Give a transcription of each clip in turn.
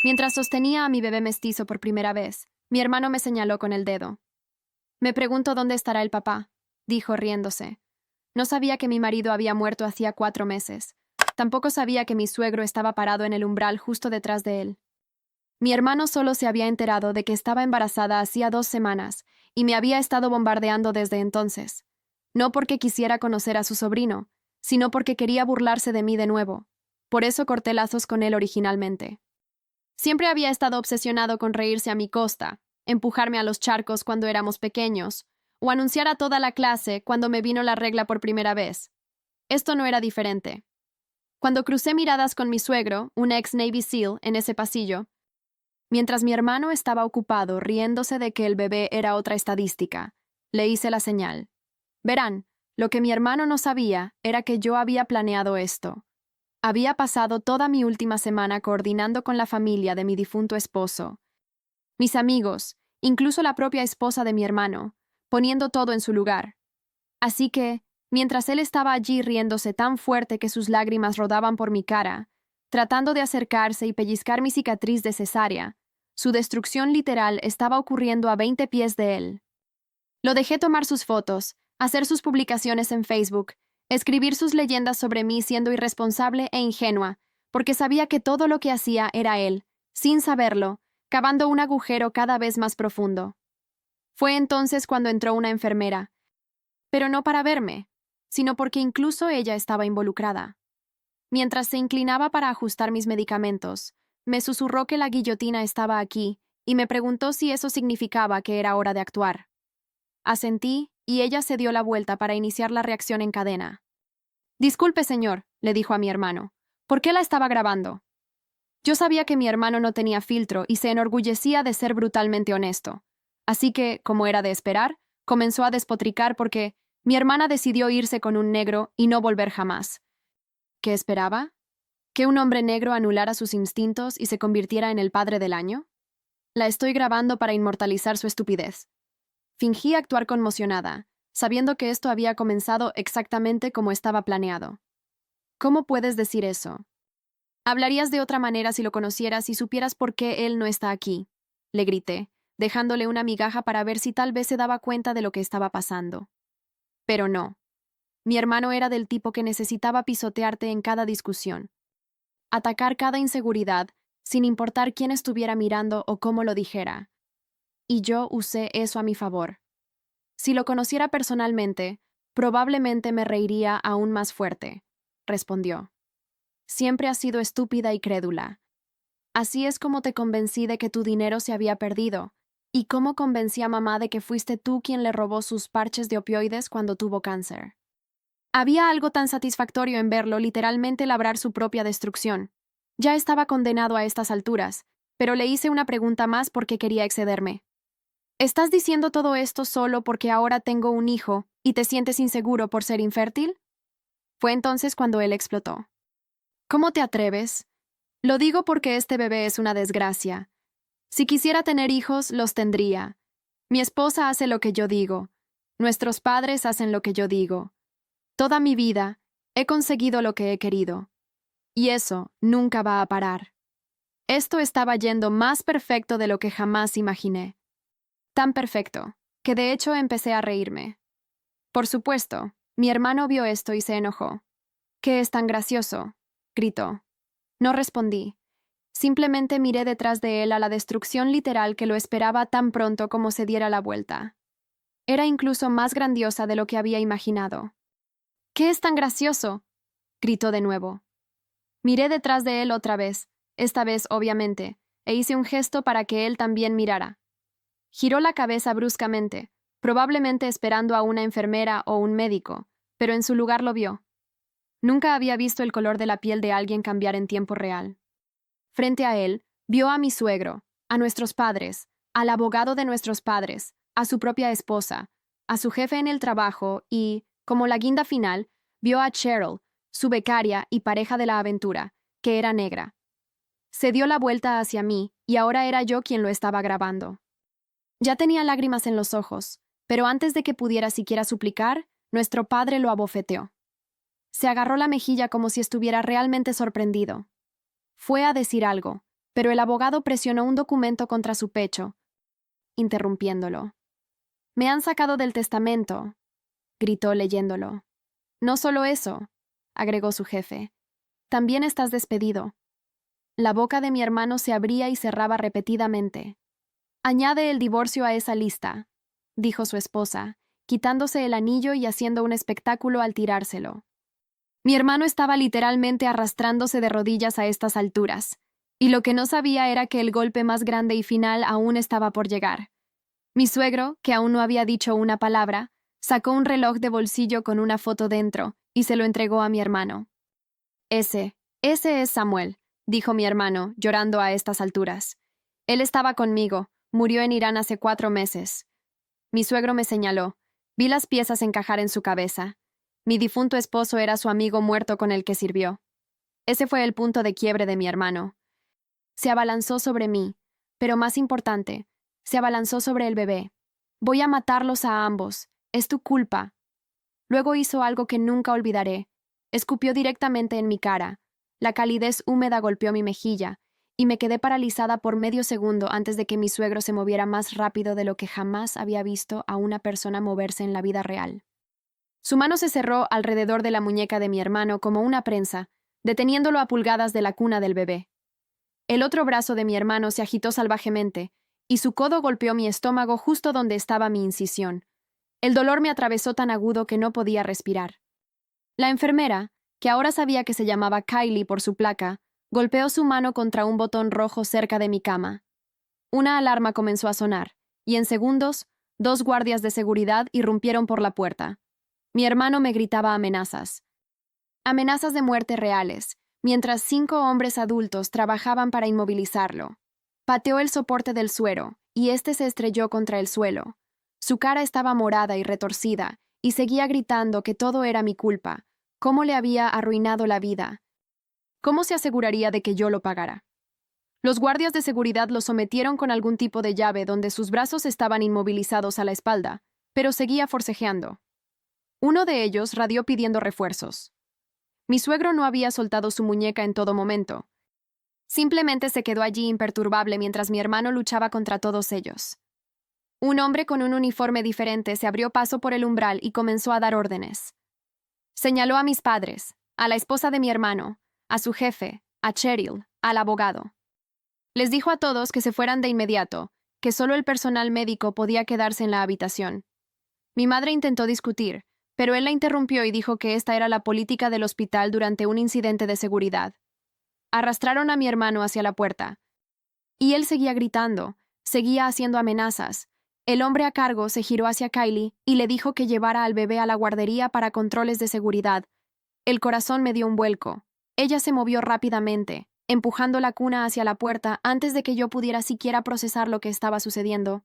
Mientras sostenía a mi bebé mestizo por primera vez, mi hermano me señaló con el dedo. Me pregunto dónde estará el papá, dijo riéndose. No sabía que mi marido había muerto hacía 4 meses. Tampoco sabía que mi suegro estaba parado en el umbral justo detrás de él. Mi hermano solo se había enterado de que estaba embarazada hacía 2 semanas y me había estado bombardeando desde entonces. No porque quisiera conocer a su sobrino, sino porque quería burlarse de mí de nuevo. Por eso corté lazos con él originalmente. Siempre había estado obsesionado con reírse a mi costa, empujarme a los charcos cuando éramos pequeños, o anunciar a toda la clase cuando me vino la regla por primera vez. Esto no era diferente. Cuando crucé miradas con mi suegro, un ex Navy SEAL, en ese pasillo, mientras mi hermano estaba ocupado riéndose de que el bebé era otra estadística, le hice la señal. Verán, lo que mi hermano no sabía era que yo había planeado esto. Había pasado toda mi última semana coordinando con la familia de mi difunto esposo, mis amigos, incluso la propia esposa de mi hermano, poniendo todo en su lugar. Así que, mientras él estaba allí riéndose tan fuerte que sus lágrimas rodaban por mi cara, tratando de acercarse y pellizcar mi cicatriz de cesárea, su destrucción literal estaba ocurriendo a 20 pies de él. Lo dejé tomar sus fotos, hacer sus publicaciones en Facebook, escribir sus leyendas sobre mí siendo irresponsable e ingenua, porque sabía que todo lo que hacía era él, sin saberlo, cavando un agujero cada vez más profundo. Fue entonces cuando entró una enfermera, pero no para verme, sino porque incluso ella estaba involucrada. Mientras se inclinaba para ajustar mis medicamentos, me susurró que la guillotina estaba aquí y me preguntó si eso significaba que era hora de actuar. Asentí y ella se dio la vuelta para iniciar la reacción en cadena. «Disculpe, señor», le dijo a mi hermano. «¿Por qué la estaba grabando?» Yo sabía que mi hermano no tenía filtro y se enorgullecía de ser brutalmente honesto. Así que, como era de esperar, comenzó a despotricar porque mi hermana decidió irse con un negro y no volver jamás. ¿Qué esperaba? ¿Que un hombre negro anulara sus instintos y se convirtiera en el padre del año? La estoy grabando para inmortalizar su estupidez. Fingí actuar conmocionada, sabiendo que esto había comenzado exactamente como estaba planeado. ¿Cómo puedes decir eso? Hablarías de otra manera si lo conocieras y supieras por qué él no está aquí, le grité, dejándole una migaja para ver si tal vez se daba cuenta de lo que estaba pasando. Pero no. Mi hermano era del tipo que necesitaba pisotearte en cada discusión, atacar cada inseguridad, sin importar quién estuviera mirando o cómo lo dijera. Y yo usé eso a mi favor. Si lo conociera personalmente, probablemente me reiría aún más fuerte, respondió. Siempre has sido estúpida y crédula. Así es como te convencí de que tu dinero se había perdido, y cómo convencí a mamá de que fuiste tú quien le robó sus parches de opioides cuando tuvo cáncer. Había algo tan satisfactorio en verlo literalmente labrar su propia destrucción. Ya estaba condenado a estas alturas, pero le hice una pregunta más porque quería excederme. ¿Estás diciendo todo esto solo porque ahora tengo un hijo y te sientes inseguro por ser infértil? Fue entonces cuando él explotó. ¿Cómo te atreves? Lo digo porque este bebé es una desgracia. Si quisiera tener hijos, los tendría. Mi esposa hace lo que yo digo. Nuestros padres hacen lo que yo digo. Toda mi vida, he conseguido lo que he querido. Y eso nunca va a parar. Esto estaba yendo más perfecto de lo que jamás imaginé. Tan perfecto, que de hecho empecé a reírme. Por supuesto, mi hermano vio esto y se enojó. «¿Qué es tan gracioso?», gritó. No respondí. Simplemente miré detrás de él a la destrucción literal que lo esperaba tan pronto como se diera la vuelta. Era incluso más grandiosa de lo que había imaginado. «¿Qué es tan gracioso?», gritó de nuevo. Miré detrás de él otra vez, esta vez obviamente, e hice un gesto para que él también mirara. Giró la cabeza bruscamente, probablemente esperando a una enfermera o un médico, pero en su lugar lo vio. Nunca había visto el color de la piel de alguien cambiar en tiempo real. Frente a él, vio a mi suegro, a nuestros padres, al abogado de nuestros padres, a su propia esposa, a su jefe en el trabajo y, como la guinda final, vio a Cheryl, su becaria y pareja de la aventura, que era negra. Se dio la vuelta hacia mí y ahora era yo quien lo estaba grabando. Ya tenía lágrimas en los ojos, pero antes de que pudiera siquiera suplicar, nuestro padre lo abofeteó. Se agarró la mejilla como si estuviera realmente sorprendido. Fue a decir algo, pero el abogado presionó un documento contra su pecho, interrumpiéndolo. «Me han sacado del testamento», gritó leyéndolo. «No solo eso», agregó su jefe. «También estás despedido». La boca de mi hermano se abría y cerraba repetidamente. «Añade el divorcio a esa lista», dijo su esposa, quitándose el anillo y haciendo un espectáculo al tirárselo. Mi hermano estaba literalmente arrastrándose de rodillas a estas alturas, y lo que no sabía era que el golpe más grande y final aún estaba por llegar. Mi suegro, que aún no había dicho una palabra, sacó un reloj de bolsillo con una foto dentro y se lo entregó a mi hermano. Ese es Samuel», dijo mi hermano, llorando a estas alturas. «Él estaba conmigo, murió en Irán hace 4 meses». Mi suegro me señaló. Vi las piezas encajar en su cabeza. Mi difunto esposo era su amigo muerto con el que sirvió. Ese fue el punto de quiebre de mi hermano. Se abalanzó sobre mí, pero más importante, se abalanzó sobre el bebé. «Voy a matarlos a ambos. Es tu culpa». Luego hizo algo que nunca olvidaré. Escupió directamente en mi cara. La calidez húmeda golpeó mi mejilla, y me quedé paralizada por medio segundo antes de que mi suegro se moviera más rápido de lo que jamás había visto a una persona moverse en la vida real. Su mano se cerró alrededor de la muñeca de mi hermano como una prensa, deteniéndolo a pulgadas de la cuna del bebé. El otro brazo de mi hermano se agitó salvajemente, y su codo golpeó mi estómago justo donde estaba mi incisión. El dolor me atravesó tan agudo que no podía respirar. La enfermera, que ahora sabía que se llamaba Kylie por su placa, golpeó su mano contra un botón rojo cerca de mi cama. Una alarma comenzó a sonar, y en segundos, 2 guardias de seguridad irrumpieron por la puerta. Mi hermano me gritaba amenazas. Amenazas de muerte reales, mientras 5 hombres adultos trabajaban para inmovilizarlo. Pateó el soporte del suero, y este se estrelló contra el suelo. Su cara estaba morada y retorcida, y seguía gritando que todo era mi culpa, cómo le había arruinado la vida. ¿Cómo se aseguraría de que yo lo pagara? Los guardias de seguridad lo sometieron con algún tipo de llave donde sus brazos estaban inmovilizados a la espalda, pero seguía forcejeando. Uno de ellos radió pidiendo refuerzos. Mi suegro no había soltado su muñeca en todo momento. Simplemente se quedó allí imperturbable mientras mi hermano luchaba contra todos ellos. Un hombre con un uniforme diferente se abrió paso por el umbral y comenzó a dar órdenes. Señaló a mis padres, a la esposa de mi hermano, a su jefe, a Cheryl, al abogado. Les dijo a todos que se fueran de inmediato, que solo el personal médico podía quedarse en la habitación. Mi madre intentó discutir, pero él la interrumpió y dijo que esta era la política del hospital durante un incidente de seguridad. Arrastraron a mi hermano hacia la puerta. Y él seguía gritando, seguía haciendo amenazas. El hombre a cargo se giró hacia Kylie y le dijo que llevara al bebé a la guardería para controles de seguridad. El corazón me dio un vuelco. Ella se movió rápidamente, empujando la cuna hacia la puerta antes de que yo pudiera siquiera procesar lo que estaba sucediendo.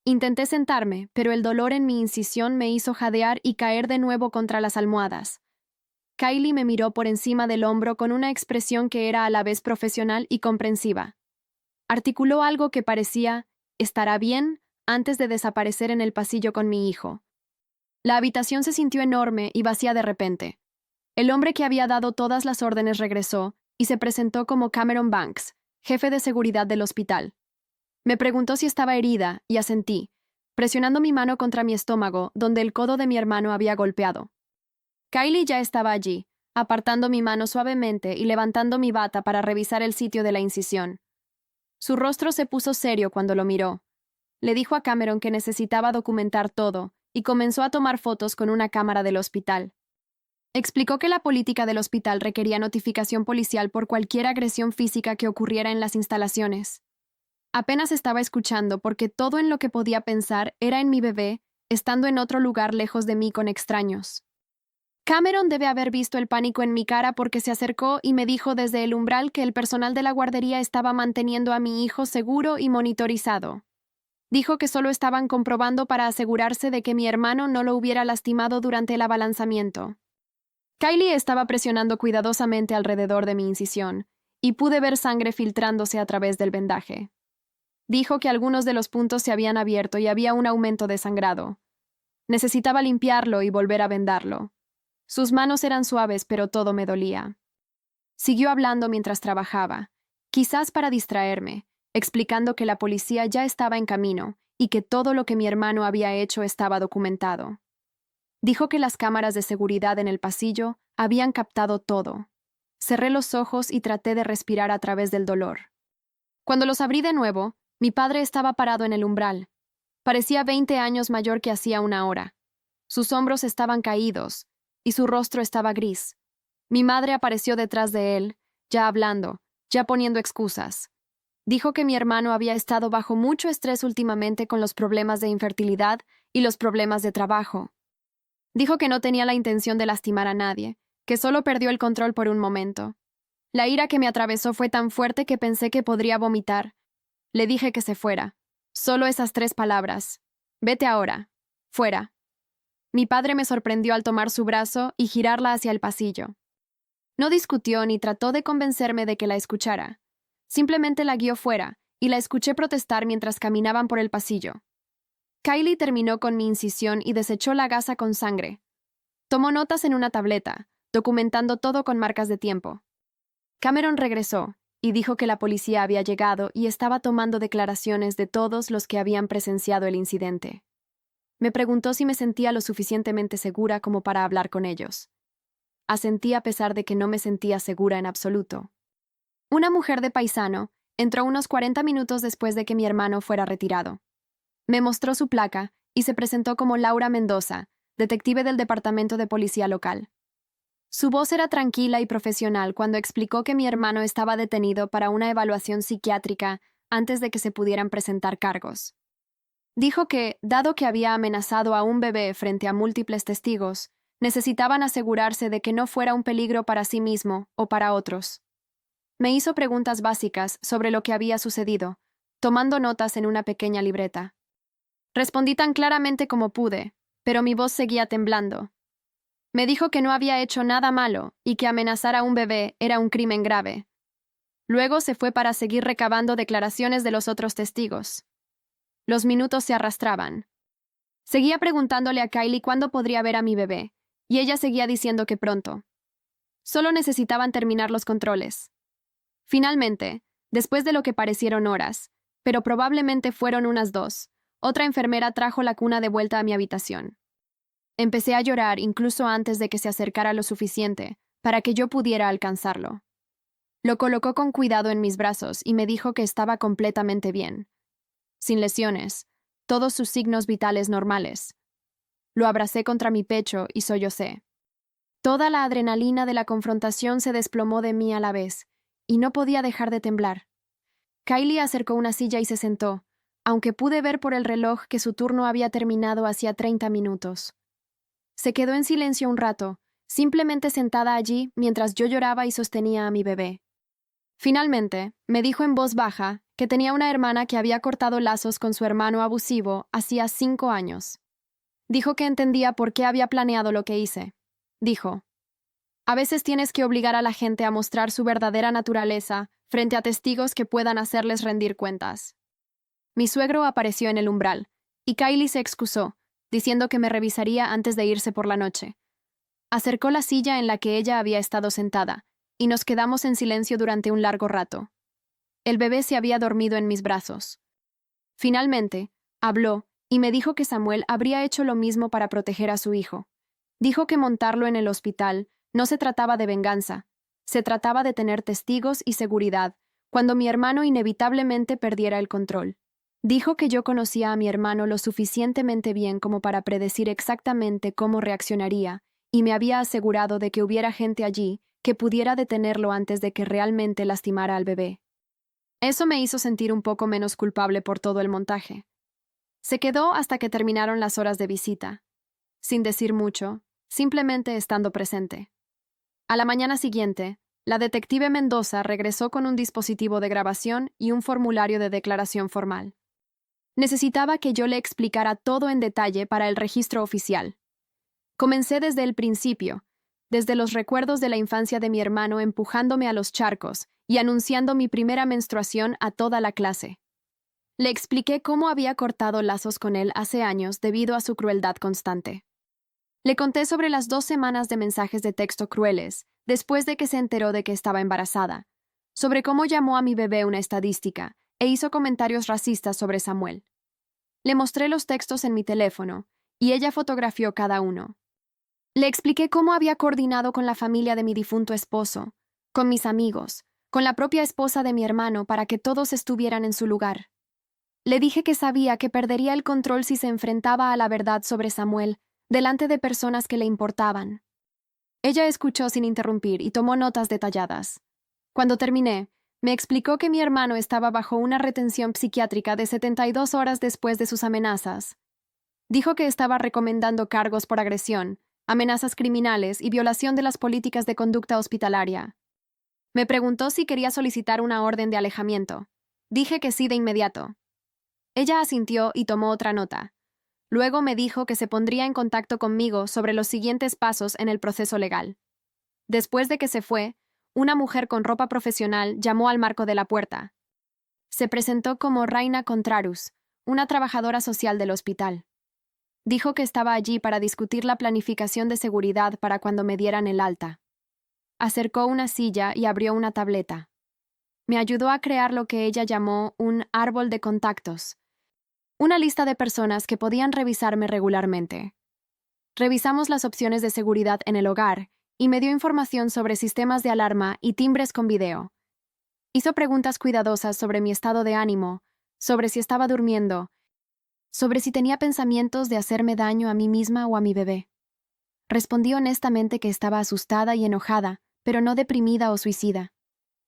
Intenté sentarme, pero el dolor en mi incisión me hizo jadear y caer de nuevo contra las almohadas. Kylie me miró por encima del hombro con una expresión que era a la vez profesional y comprensiva. Articuló algo que parecía «¿estará bien?» antes de desaparecer en el pasillo con mi hijo. La habitación se sintió enorme y vacía de repente. El hombre que había dado todas las órdenes regresó y se presentó como Cameron Banks, jefe de seguridad del hospital. Me preguntó si estaba herida y asentí, presionando mi mano contra mi estómago donde el codo de mi hermano había golpeado. Kylie ya estaba allí, apartando mi mano suavemente y levantando mi bata para revisar el sitio de la incisión. Su rostro se puso serio cuando lo miró. Le dijo a Cameron que necesitaba documentar todo y comenzó a tomar fotos con una cámara del hospital. Explicó que la política del hospital requería notificación policial por cualquier agresión física que ocurriera en las instalaciones. Apenas estaba escuchando porque todo en lo que podía pensar era en mi bebé, estando en otro lugar lejos de mí con extraños. Cameron debe haber visto el pánico en mi cara porque se acercó y me dijo desde el umbral que el personal de la guardería estaba manteniendo a mi hijo seguro y monitorizado. Dijo que solo estaban comprobando para asegurarse de que mi hermano no lo hubiera lastimado durante el abalanzamiento. Kylie estaba presionando cuidadosamente alrededor de mi incisión, y pude ver sangre filtrándose a través del vendaje. Dijo que algunos de los puntos se habían abierto y había un aumento de sangrado. Necesitaba limpiarlo y volver a vendarlo. Sus manos eran suaves, pero todo me dolía. Siguió hablando mientras trabajaba, quizás para distraerme, explicando que la policía ya estaba en camino y que todo lo que mi hermano había hecho estaba documentado. Dijo que las cámaras de seguridad en el pasillo habían captado todo. Cerré los ojos y traté de respirar a través del dolor. Cuando los abrí de nuevo, mi padre estaba parado en el umbral. Parecía 20 años mayor que hacía una hora. Sus hombros estaban caídos y su rostro estaba gris. Mi madre apareció detrás de él, ya hablando, ya poniendo excusas. Dijo que mi hermano había estado bajo mucho estrés últimamente con los problemas de infertilidad y los problemas de trabajo. Dijo que no tenía la intención de lastimar a nadie, que solo perdió el control por un momento. La ira que me atravesó fue tan fuerte que pensé que podría vomitar. Le dije que se fuera. Solo esas 3 palabras. Vete ahora. Fuera. Mi padre me sorprendió al tomar su brazo y girarla hacia el pasillo. No discutió ni trató de convencerme de que la escuchara. Simplemente la guió fuera, y la escuché protestar mientras caminaban por el pasillo. Kylie terminó con mi incisión y desechó la gasa con sangre. Tomó notas en una tableta, documentando todo con marcas de tiempo. Cameron regresó y dijo que la policía había llegado y estaba tomando declaraciones de todos los que habían presenciado el incidente. Me preguntó si me sentía lo suficientemente segura como para hablar con ellos. Asentí a pesar de que no me sentía segura en absoluto. Una mujer de paisano entró unos 40 minutos después de que mi hermano fuera retirado. Me mostró su placa y se presentó como Laura Mendoza, detective del Departamento de Policía local. Su voz era tranquila y profesional cuando explicó que mi hermano estaba detenido para una evaluación psiquiátrica antes de que se pudieran presentar cargos. Dijo que, dado que había amenazado a un bebé frente a múltiples testigos, necesitaban asegurarse de que no fuera un peligro para sí mismo o para otros. Me hizo preguntas básicas sobre lo que había sucedido, tomando notas en una pequeña libreta. Respondí tan claramente como pude, pero mi voz seguía temblando. Me dijo que no había hecho nada malo y que amenazar a un bebé era un crimen grave. Luego se fue para seguir recabando declaraciones de los otros testigos. Los minutos se arrastraban. Seguía preguntándole a Kylie cuándo podría ver a mi bebé, y ella seguía diciendo que pronto. Solo necesitaban terminar los controles. Finalmente, después de lo que parecieron horas, pero probablemente fueron unas 2, otra enfermera trajo la cuna de vuelta a mi habitación. Empecé a llorar incluso antes de que se acercara lo suficiente para que yo pudiera alcanzarlo. Lo colocó con cuidado en mis brazos y me dijo que estaba completamente bien. Sin lesiones, todos sus signos vitales normales. Lo abracé contra mi pecho y sollocé. Toda la adrenalina de la confrontación se desplomó de mí a la vez, y no podía dejar de temblar. Kylie acercó una silla y se sentó, aunque pude ver por el reloj que su turno había terminado hacía 30 minutos. Se quedó en silencio un rato, simplemente sentada allí mientras yo lloraba y sostenía a mi bebé. Finalmente, me dijo en voz baja que tenía una hermana que había cortado lazos con su hermano abusivo hacía 5 años. Dijo que entendía por qué había planeado lo que hice. Dijo: a veces tienes que obligar a la gente a mostrar su verdadera naturaleza frente a testigos que puedan hacerles rendir cuentas. Mi suegro apareció en el umbral, y Kylie se excusó, diciendo que me revisaría antes de irse por la noche. Acercó la silla en la que ella había estado sentada, y nos quedamos en silencio durante un largo rato. El bebé se había dormido en mis brazos. Finalmente, habló y me dijo que Samuel habría hecho lo mismo para proteger a su hijo. Dijo que montarlo en el hospital no se trataba de venganza, se trataba de tener testigos y seguridad cuando mi hermano inevitablemente perdiera el control. Dijo que yo conocía a mi hermano lo suficientemente bien como para predecir exactamente cómo reaccionaría, y me había asegurado de que hubiera gente allí que pudiera detenerlo antes de que realmente lastimara al bebé. Eso me hizo sentir un poco menos culpable por todo el montaje. Se quedó hasta que terminaron las horas de visita, sin decir mucho, simplemente estando presente. A la mañana siguiente, la detective Mendoza regresó con un dispositivo de grabación y un formulario de declaración formal. Necesitaba que yo le explicara todo en detalle para el registro oficial. Comencé desde el principio, desde los recuerdos de la infancia de mi hermano empujándome a los charcos y anunciando mi primera menstruación a toda la clase. Le expliqué cómo había cortado lazos con él hace años debido a su crueldad constante. Le conté sobre las 2 semanas de mensajes de texto crueles, después de que se enteró de que estaba embarazada, sobre cómo llamó a mi bebé una estadística e hizo comentarios racistas sobre Samuel. Le mostré los textos en mi teléfono y ella fotografió cada uno. Le expliqué cómo había coordinado con la familia de mi difunto esposo, con mis amigos, con la propia esposa de mi hermano para que todos estuvieran en su lugar. Le dije que sabía que perdería el control si se enfrentaba a la verdad sobre Samuel delante de personas que le importaban. Ella escuchó sin interrumpir y tomó notas detalladas. Cuando terminé, me explicó que mi hermano estaba bajo una retención psiquiátrica de 72 horas después de sus amenazas. Dijo que estaba recomendando cargos por agresión, amenazas criminales y violación de las políticas de conducta hospitalaria. Me preguntó si quería solicitar una orden de alejamiento. Dije que sí de inmediato. Ella asintió y tomó otra nota. Luego me dijo que se pondría en contacto conmigo sobre los siguientes pasos en el proceso legal. Después de que se fue, una mujer con ropa profesional llamó al marco de la puerta. Se presentó como Raina Contrarus, una trabajadora social del hospital. Dijo que estaba allí para discutir la planificación de seguridad para cuando me dieran el alta. Acercó una silla y abrió una tableta. Me ayudó a crear lo que ella llamó un árbol de contactos, una lista de personas que podían revisarme regularmente. Revisamos las opciones de seguridad en el hogar y me dio información sobre sistemas de alarma y timbres con video. Hizo preguntas cuidadosas sobre mi estado de ánimo, sobre si estaba durmiendo, sobre si tenía pensamientos de hacerme daño a mí misma o a mi bebé. Respondí honestamente que estaba asustada y enojada, pero no deprimida o suicida.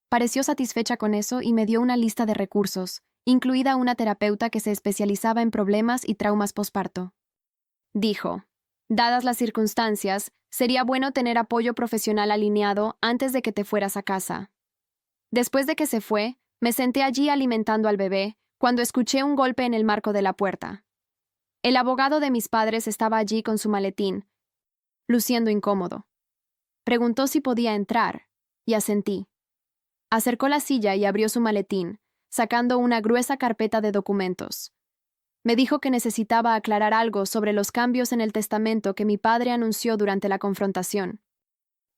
Pareció satisfecha con eso y me dio una lista de recursos, incluida una terapeuta que se especializaba en problemas y traumas posparto. Dijo: dadas las circunstancias, sería bueno tener apoyo profesional alineado antes de que te fueras a casa. Después de que se fue, me senté allí alimentando al bebé cuando escuché un golpe en el marco de la puerta. El abogado de mis padres estaba allí con su maletín, luciendo incómodo. Preguntó si podía entrar, y asentí. Acercó la silla y abrió su maletín, sacando una gruesa carpeta de documentos. Me dijo que necesitaba aclarar algo sobre los cambios en el testamento que mi padre anunció durante la confrontación.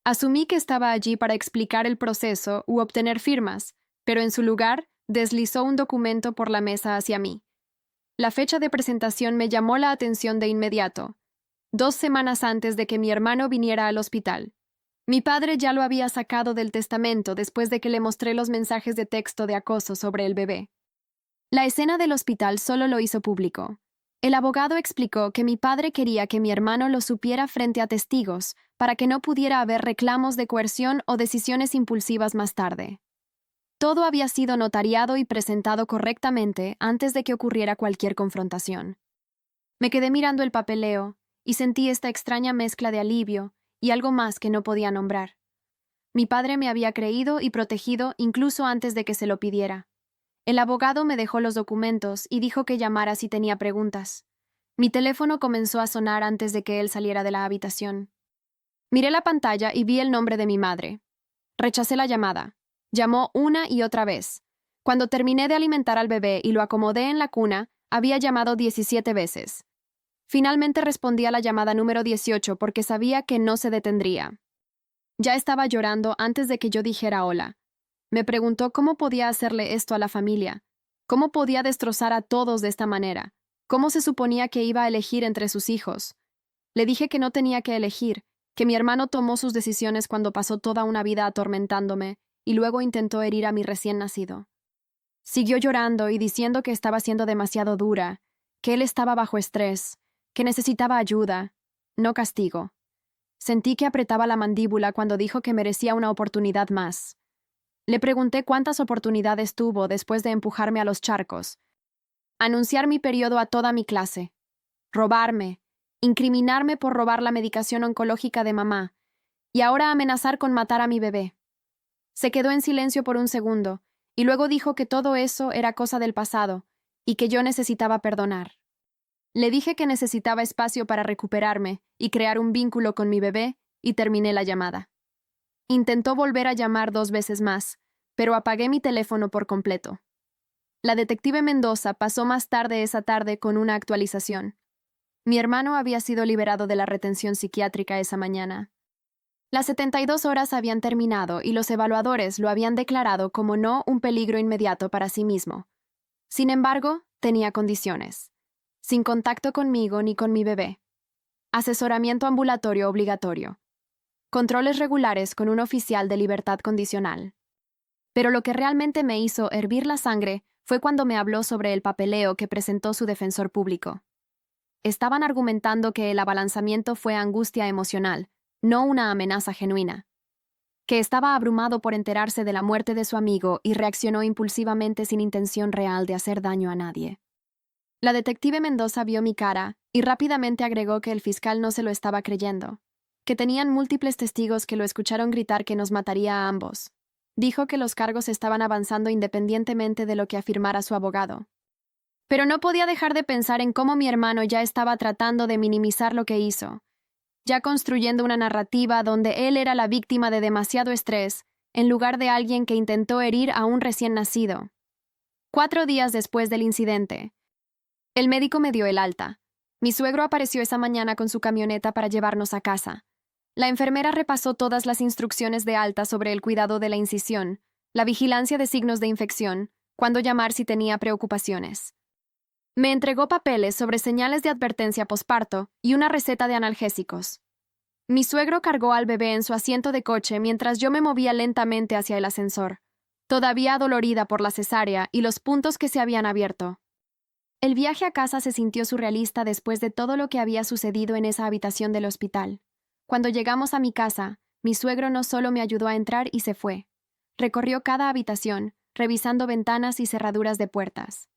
Asumí que estaba allí para explicar el proceso u obtener firmas, pero en su lugar deslizó un documento por la mesa hacia mí. La fecha de presentación me llamó la atención de inmediato, 2 semanas antes de que mi hermano viniera al hospital. Mi padre ya lo había sacado del testamento después de que le mostré los mensajes de texto de acoso sobre el bebé. La escena del hospital solo lo hizo público. El abogado explicó que mi padre quería que mi hermano lo supiera frente a testigos para que no pudiera haber reclamos de coerción o decisiones impulsivas más tarde. Todo había sido notariado y presentado correctamente antes de que ocurriera cualquier confrontación. Me quedé mirando el papeleo y sentí esta extraña mezcla de alivio y algo más que no podía nombrar. Mi padre me había creído y protegido incluso antes de que se lo pidiera. El abogado me dejó los documentos y dijo que llamara si tenía preguntas. Mi teléfono comenzó a sonar antes de que él saliera de la habitación. Miré la pantalla y vi el nombre de mi madre. Rechacé la llamada. Llamó una y otra vez. Cuando terminé de alimentar al bebé y lo acomodé en la cuna, había llamado 17 veces. Finalmente respondí a la llamada número 18 porque sabía que no se detendría. Ya estaba llorando antes de que yo dijera hola. Me preguntó cómo podía hacerle esto a la familia, cómo podía destrozar a todos de esta manera, cómo se suponía que iba a elegir entre sus hijos. Le dije que no tenía que elegir, que mi hermano tomó sus decisiones cuando pasó toda una vida atormentándome y luego intentó herir a mi recién nacido. Siguió llorando y diciendo que estaba siendo demasiado dura, que él estaba bajo estrés, que necesitaba ayuda, no castigo. Sentí que apretaba la mandíbula cuando dijo que merecía una oportunidad más. Le pregunté cuántas oportunidades tuvo después de empujarme a los charcos, anunciar mi periodo a toda mi clase, robarme, incriminarme por robar la medicación oncológica de mamá, y ahora amenazar con matar a mi bebé. Se quedó en silencio por un segundo, y luego dijo que todo eso era cosa del pasado, y que yo necesitaba perdonar. Le dije que necesitaba espacio para recuperarme y crear un vínculo con mi bebé, y terminé la llamada. Intentó volver a llamar 2 veces más, pero apagué mi teléfono por completo. La detective Mendoza pasó más tarde esa tarde con una actualización. Mi hermano había sido liberado de la retención psiquiátrica esa mañana. Las 72 horas habían terminado y los evaluadores lo habían declarado como no un peligro inmediato para sí mismo. Sin embargo, tenía condiciones. Sin contacto conmigo ni con mi bebé. Asesoramiento ambulatorio obligatorio. Controles regulares con un oficial de libertad condicional. Pero lo que realmente me hizo hervir la sangre fue cuando me habló sobre el papeleo que presentó su defensor público. Estaban argumentando que el abalanzamiento fue angustia emocional, no una amenaza genuina. Que estaba abrumado por enterarse de la muerte de su amigo y reaccionó impulsivamente sin intención real de hacer daño a nadie. La detective Mendoza vio mi cara y rápidamente agregó que el fiscal no se lo estaba creyendo, que tenían múltiples testigos que lo escucharon gritar que nos mataría a ambos. Dijo que los cargos estaban avanzando independientemente de lo que afirmara su abogado. Pero no podía dejar de pensar en cómo mi hermano ya estaba tratando de minimizar lo que hizo, ya construyendo una narrativa donde él era la víctima de demasiado estrés, en lugar de alguien que intentó herir a un recién nacido. 4 días después del incidente, el médico me dio el alta. Mi suegro apareció esa mañana con su camioneta para llevarnos a casa. La enfermera repasó todas las instrucciones de alta sobre el cuidado de la incisión, la vigilancia de signos de infección, cuándo llamar si tenía preocupaciones. Me entregó papeles sobre señales de advertencia posparto y una receta de analgésicos. Mi suegro cargó al bebé en su asiento de coche mientras yo me movía lentamente hacia el ascensor, todavía adolorida por la cesárea y los puntos que se habían abierto. El viaje a casa se sintió surrealista después de todo lo que había sucedido en esa habitación del hospital. Cuando llegamos a mi casa, mi suegro no solo me ayudó a entrar y se fue. Recorrió cada habitación, revisando ventanas y cerraduras de puertas.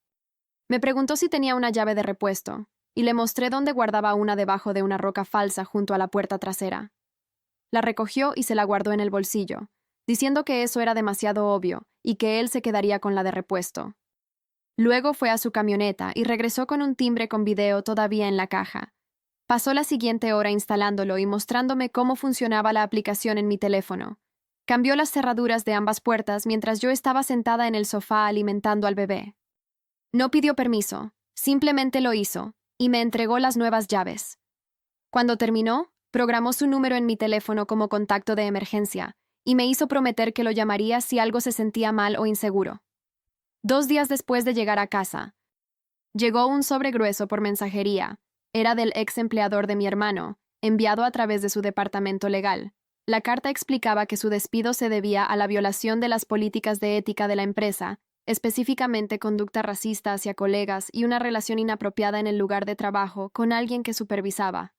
Me preguntó si tenía una llave de repuesto, y le mostré dónde guardaba una debajo de una roca falsa junto a la puerta trasera. La recogió y se la guardó en el bolsillo, diciendo que eso era demasiado obvio y que él se quedaría con la de repuesto. Luego fue a su camioneta y regresó con un timbre con video todavía en la caja. Pasó la siguiente hora instalándolo y mostrándome cómo funcionaba la aplicación en mi teléfono. Cambió las cerraduras de ambas puertas mientras yo estaba sentada en el sofá alimentando al bebé. No pidió permiso, simplemente lo hizo, y me entregó las nuevas llaves. Cuando terminó, programó su número en mi teléfono como contacto de emergencia, y me hizo prometer que lo llamaría si algo se sentía mal o inseguro. 2 días después de llegar a casa, llegó un sobre grueso por mensajería. Era del ex empleador de mi hermano, enviado a través de su departamento legal. La carta explicaba que su despido se debía a la violación de las políticas de ética de la empresa, específicamente conducta racista hacia colegas y una relación inapropiada en el lugar de trabajo con alguien que supervisaba.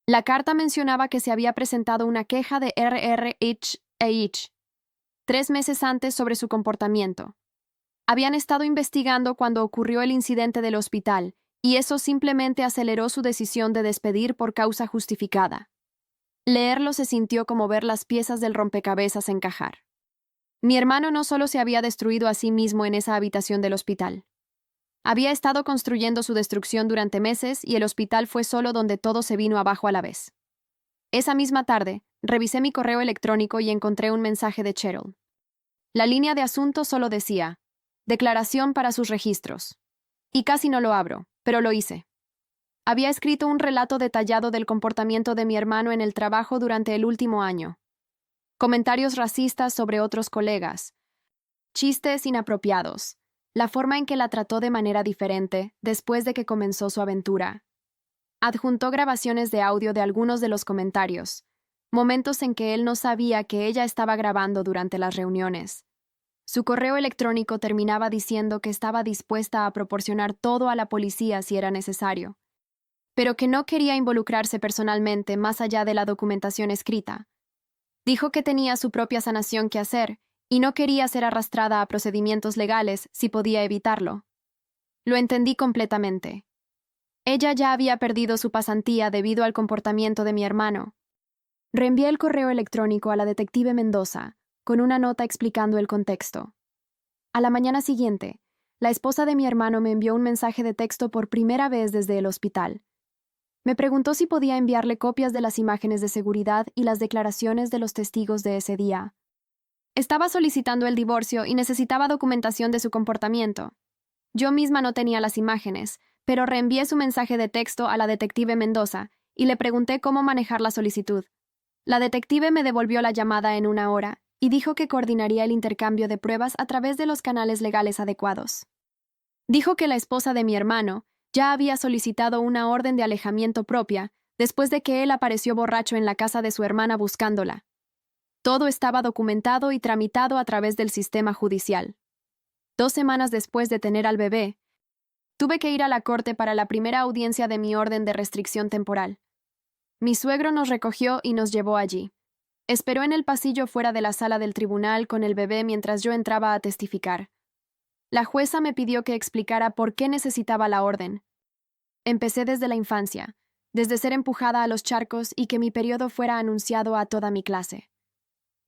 La carta mencionaba que se había presentado una queja de RRH 3 meses antes sobre su comportamiento. Habían estado investigando cuando ocurrió el incidente del hospital, y eso simplemente aceleró su decisión de despedir por causa justificada. Leerlo se sintió como ver las piezas del rompecabezas encajar. Mi hermano no solo se había destruido a sí mismo en esa habitación del hospital. Había estado construyendo su destrucción durante meses y el hospital fue solo donde todo se vino abajo a la vez. Esa misma tarde, revisé mi correo electrónico y encontré un mensaje de Cheryl. La línea de asunto solo decía, declaración para sus registros. Y casi no lo abro, pero lo hice. Había escrito un relato detallado del comportamiento de mi hermano en el trabajo durante el último año. Comentarios racistas sobre otros colegas. Chistes inapropiados. La forma en que la trató de manera diferente después de que comenzó su aventura. Adjuntó grabaciones de audio de algunos de los comentarios, momentos en que él no sabía que ella estaba grabando durante las reuniones. Su correo electrónico terminaba diciendo que estaba dispuesta a proporcionar todo a la policía si era necesario, pero que no quería involucrarse personalmente más allá de la documentación escrita. Dijo que tenía su propia sanación que hacer y no quería ser arrastrada a procedimientos legales si podía evitarlo. Lo entendí completamente. Ella ya había perdido su pasantía debido al comportamiento de mi hermano. Reenvié el correo electrónico a la detective Mendoza, con una nota explicando el contexto. A la mañana siguiente, la esposa de mi hermano me envió un mensaje de texto por primera vez desde el hospital. Me preguntó si podía enviarle copias de las imágenes de seguridad y las declaraciones de los testigos de ese día. Estaba solicitando el divorcio y necesitaba documentación de su comportamiento. Yo misma no tenía las imágenes, pero reenvié su mensaje de texto a la detective Mendoza y le pregunté cómo manejar la solicitud. La detective me devolvió la llamada en 1 hora y dijo que coordinaría el intercambio de pruebas a través de los canales legales adecuados. Dijo que la esposa de mi hermano ya había solicitado una orden de alejamiento propia después de que él apareció borracho en la casa de su hermana buscándola. Todo estaba documentado y tramitado a través del sistema judicial. 2 semanas después de tener al bebé, tuve que ir a la corte para la primera audiencia de mi orden de restricción temporal. Mi suegro nos recogió y nos llevó allí. Esperó en el pasillo fuera de la sala del tribunal con el bebé mientras yo entraba a testificar. La jueza me pidió que explicara por qué necesitaba la orden. Empecé desde la infancia, desde ser empujada a los charcos y que mi periodo fuera anunciado a toda mi clase.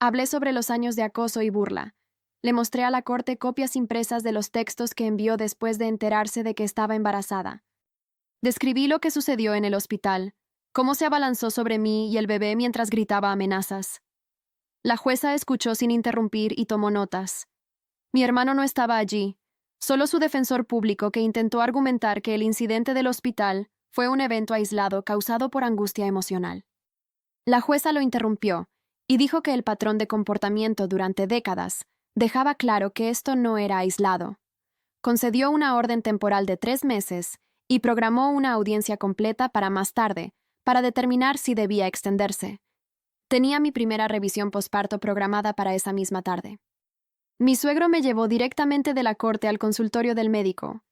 Hablé sobre los años de acoso y burla. Le mostré a la corte copias impresas de los textos que envió después de enterarse de que estaba embarazada. Describí lo que sucedió en el hospital, cómo se abalanzó sobre mí y el bebé mientras gritaba amenazas. La jueza escuchó sin interrumpir y tomó notas. Mi hermano no estaba allí, solo su defensor público que intentó argumentar que el incidente del hospital fue un evento aislado causado por angustia emocional. La jueza lo interrumpió y dijo que el patrón de comportamiento durante décadas dejaba claro que esto no era aislado. Concedió una orden temporal de 3 meses y programó una audiencia completa para más tarde, para determinar si debía extenderse. Tenía mi primera revisión posparto programada para esa misma tarde. Mi suegro me llevó directamente de la corte al consultorio del médico.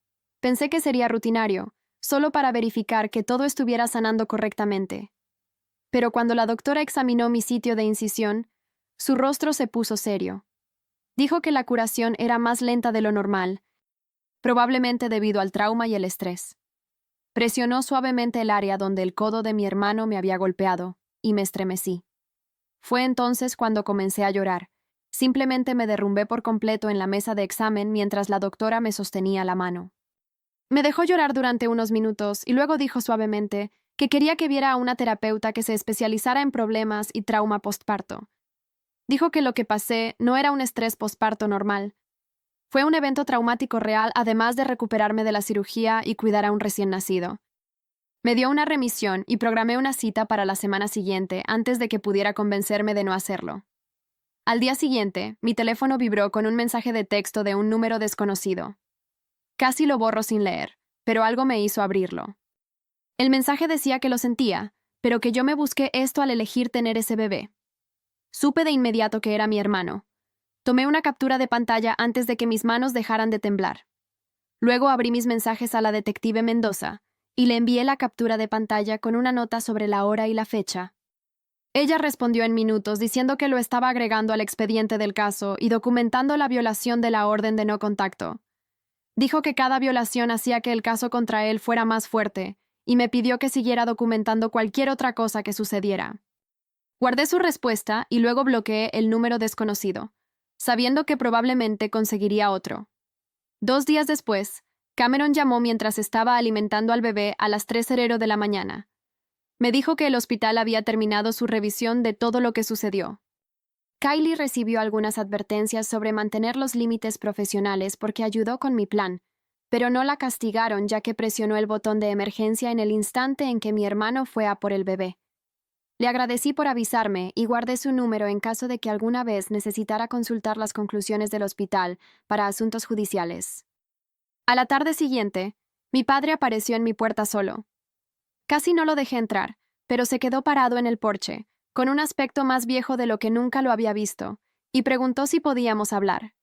Pensé que sería rutinario, solo para verificar que todo estuviera sanando correctamente. Pero cuando la doctora examinó mi sitio de incisión, su rostro se puso serio. Dijo que la curación era más lenta de lo normal, probablemente debido al trauma y el estrés. Presionó suavemente el área donde el codo de mi hermano me había golpeado, y me estremecí. Fue entonces cuando comencé a llorar. Simplemente me derrumbé por completo en la mesa de examen mientras la doctora me sostenía la mano. Me dejó llorar durante unos minutos y luego dijo suavemente que quería que viera a una terapeuta que se especializara en problemas y trauma postparto. Dijo que lo que pasé no era un estrés postparto normal. Fue un evento traumático real, además de recuperarme de la cirugía y cuidar a un recién nacido. Me dio una remisión y programé una cita para la semana siguiente antes de que pudiera convencerme de no hacerlo. Al día siguiente, mi teléfono vibró con un mensaje de texto de un número desconocido. Casi lo borro sin leer, pero algo me hizo abrirlo. El mensaje decía que lo sentía, pero que yo me busqué esto al elegir tener ese bebé. Supe de inmediato que era mi hermano. Tomé una captura de pantalla antes de que mis manos dejaran de temblar. Luego abrí mis mensajes a la detective Mendoza y le envié la captura de pantalla con una nota sobre la hora y la fecha. Ella respondió en minutos diciendo que lo estaba agregando al expediente del caso y documentando la violación de la orden de no contacto. Dijo que cada violación hacía que el caso contra él fuera más fuerte y me pidió que siguiera documentando cualquier otra cosa que sucediera. Guardé su respuesta y luego bloqueé el número desconocido, sabiendo que probablemente conseguiría otro. 2 días después, Cameron llamó mientras estaba alimentando al bebé a las 3:00 de la mañana. Me dijo que el hospital había terminado su revisión de todo lo que sucedió. Kylie recibió algunas advertencias sobre mantener los límites profesionales porque ayudó con mi plan, pero no la castigaron ya que presionó el botón de emergencia en el instante en que mi hermano fue a por el bebé. Le agradecí por avisarme y guardé su número en caso de que alguna vez necesitara consultar las conclusiones del hospital para asuntos judiciales. A la tarde siguiente, mi padre apareció en mi puerta solo. Casi no lo dejé entrar, pero se quedó parado en el porche, con un aspecto más viejo de lo que nunca lo había visto, y preguntó si podíamos hablar.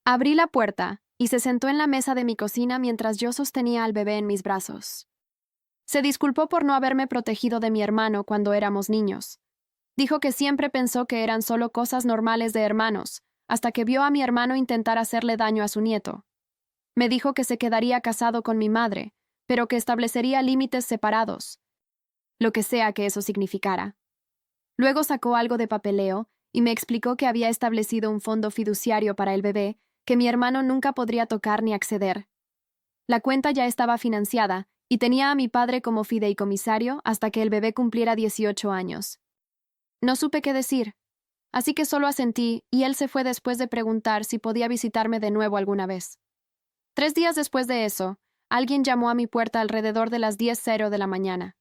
Abrí la puerta y se sentó en la mesa de mi cocina mientras yo sostenía al bebé en mis brazos. Se disculpó por no haberme protegido de mi hermano cuando éramos niños. Dijo que siempre pensó que eran solo cosas normales de hermanos, hasta que vio a mi hermano intentar hacerle daño a su nieto. Me dijo que se quedaría casado con mi madre, pero que establecería límites separados, lo que sea que eso significara. Luego sacó algo de papeleo y me explicó que había establecido un fondo fiduciario para el bebé que mi hermano nunca podría tocar ni acceder. La cuenta ya estaba financiada y tenía a mi padre como fideicomisario hasta que el bebé cumpliera 18 años. No supe qué decir, así que solo asentí y él se fue después de preguntar si podía visitarme de nuevo alguna vez. 3 días después de eso, alguien llamó a mi puerta alrededor de las 10:00 de la mañana.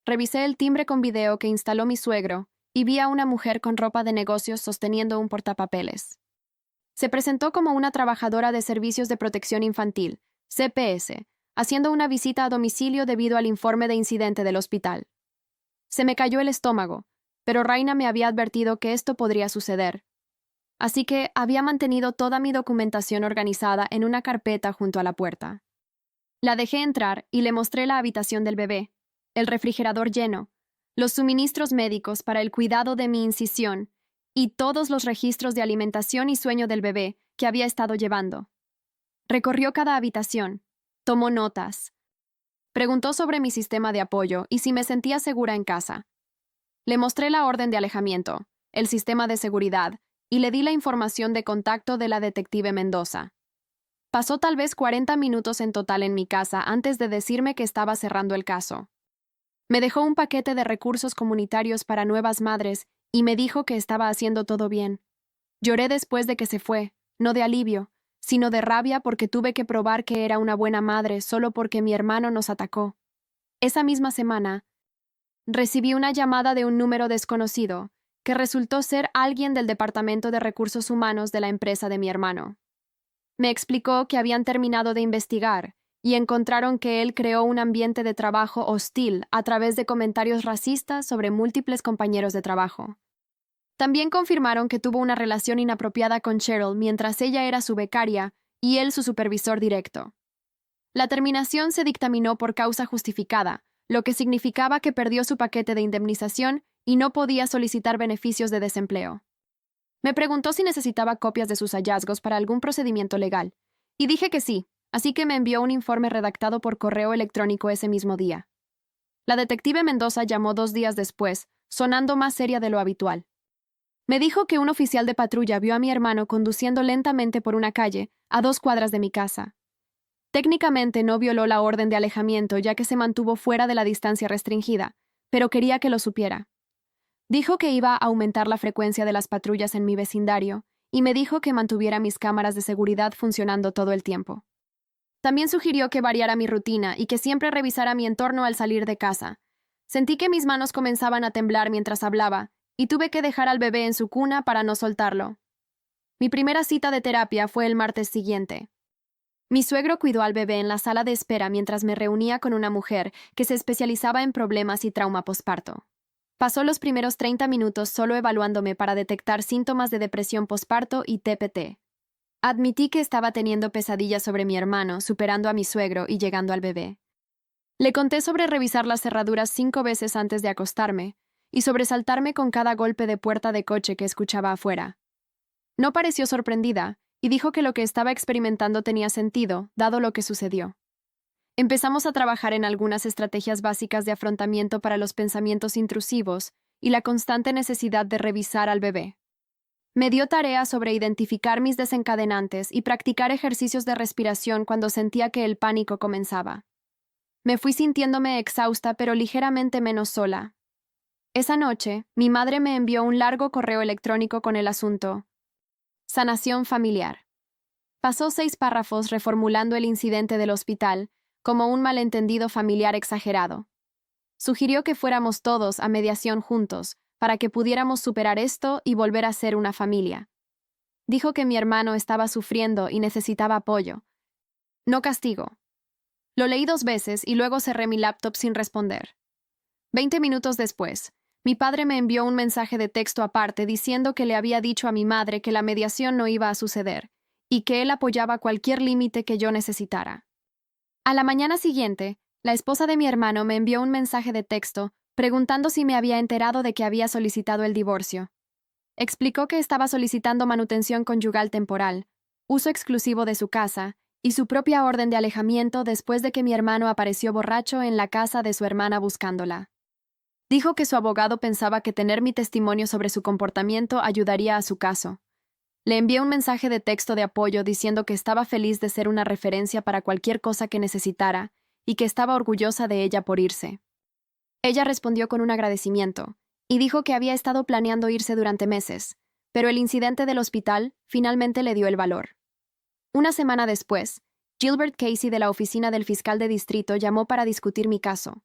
Revisé el timbre con video que instaló mi suegro y vi a una mujer con ropa de negocios sosteniendo un portapapeles. Se presentó como una trabajadora de Servicios de Protección Infantil, CPS, haciendo una visita a domicilio debido al informe de incidente del hospital. Se me cayó el estómago, pero Raina me había advertido que esto podría suceder. Así que había mantenido toda mi documentación organizada en una carpeta junto a la puerta. La dejé entrar y le mostré la habitación del bebé, el refrigerador lleno, los suministros médicos para el cuidado de mi incisión y todos los registros de alimentación y sueño del bebé que había estado llevando. Recorrió cada habitación, tomó notas. Preguntó sobre mi sistema de apoyo y si me sentía segura en casa. Le mostré la orden de alejamiento, el sistema de seguridad, y le di la información de contacto de la detective Mendoza. Pasó tal vez 40 minutos en total en mi casa antes de decirme que estaba cerrando el caso. Me dejó un paquete de recursos comunitarios para nuevas madres y me dijo que estaba haciendo todo bien. Lloré después de que se fue, no de alivio, sino de rabia porque tuve que probar que era una buena madre solo porque mi hermano nos atacó. Esa misma semana, recibí una llamada de un número desconocido, que resultó ser alguien del Departamento de Recursos Humanos de la empresa de mi hermano. Me explicó que habían terminado de investigar y encontraron que él creó un ambiente de trabajo hostil a través de comentarios racistas sobre múltiples compañeros de trabajo. También confirmaron que tuvo una relación inapropiada con Cheryl mientras ella era su becaria y él su supervisor directo. La terminación se dictaminó por causa justificada, lo que significaba que perdió su paquete de indemnización y no podía solicitar beneficios de desempleo. Me preguntó si necesitaba copias de sus hallazgos para algún procedimiento legal, y dije que sí, así que me envió un informe redactado por correo electrónico ese mismo día. La detective Mendoza llamó 2 días después, sonando más seria de lo habitual. Me dijo que un oficial de patrulla vio a mi hermano conduciendo lentamente por una calle a 2 cuadras de mi casa. Técnicamente no violó la orden de alejamiento ya que se mantuvo fuera de la distancia restringida, pero quería que lo supiera. Dijo que iba a aumentar la frecuencia de las patrullas en mi vecindario y me dijo que mantuviera mis cámaras de seguridad funcionando todo el tiempo. También sugirió que variara mi rutina y que siempre revisara mi entorno al salir de casa. Sentí que mis manos comenzaban a temblar mientras hablaba y tuve que dejar al bebé en su cuna para no soltarlo. Mi primera cita de terapia fue el martes siguiente. Mi suegro cuidó al bebé en la sala de espera mientras me reunía con una mujer que se especializaba en problemas y trauma posparto. Pasó los primeros 30 minutos solo evaluándome para detectar síntomas de depresión posparto y TPT. Admití que estaba teniendo pesadillas sobre mi hermano, superando a mi suegro y llegando al bebé. Le conté sobre revisar las cerraduras 5 veces antes de acostarme y sobresaltarme con cada golpe de puerta de coche que escuchaba afuera. No pareció sorprendida y dijo que lo que estaba experimentando tenía sentido, dado lo que sucedió. Empezamos a trabajar en algunas estrategias básicas de afrontamiento para los pensamientos intrusivos y la constante necesidad de revisar al bebé. Me dio tarea sobre identificar mis desencadenantes y practicar ejercicios de respiración cuando sentía que el pánico comenzaba. Me fui sintiéndome exhausta pero ligeramente menos sola. Esa noche, mi madre me envió un largo correo electrónico con el asunto: sanación familiar. Pasó 6 párrafos reformulando el incidente del hospital como un malentendido familiar exagerado. Sugirió que fuéramos todos a mediación juntos para que pudiéramos superar esto y volver a ser una familia. Dijo que mi hermano estaba sufriendo y necesitaba apoyo, no castigo. Lo leí 2 veces y luego cerré mi laptop sin responder. 20 minutos después, mi padre me envió un mensaje de texto aparte diciendo que le había dicho a mi madre que la mediación no iba a suceder y que él apoyaba cualquier límite que yo necesitara. A la mañana siguiente, la esposa de mi hermano me envió un mensaje de texto preguntando si me había enterado de que había solicitado el divorcio. Explicó que estaba solicitando manutención conyugal temporal, uso exclusivo de su casa y su propia orden de alejamiento después de que mi hermano apareció borracho en la casa de su hermana buscándola. Dijo que su abogado pensaba que tener mi testimonio sobre su comportamiento ayudaría a su caso. Le envié un mensaje de texto de apoyo diciendo que estaba feliz de ser una referencia para cualquier cosa que necesitara y que estaba orgullosa de ella por irse. Ella respondió con un agradecimiento y dijo que había estado planeando irse durante meses, pero el incidente del hospital finalmente le dio el valor. Una semana después, Gilbert Casey de la oficina del fiscal de distrito llamó para discutir mi caso.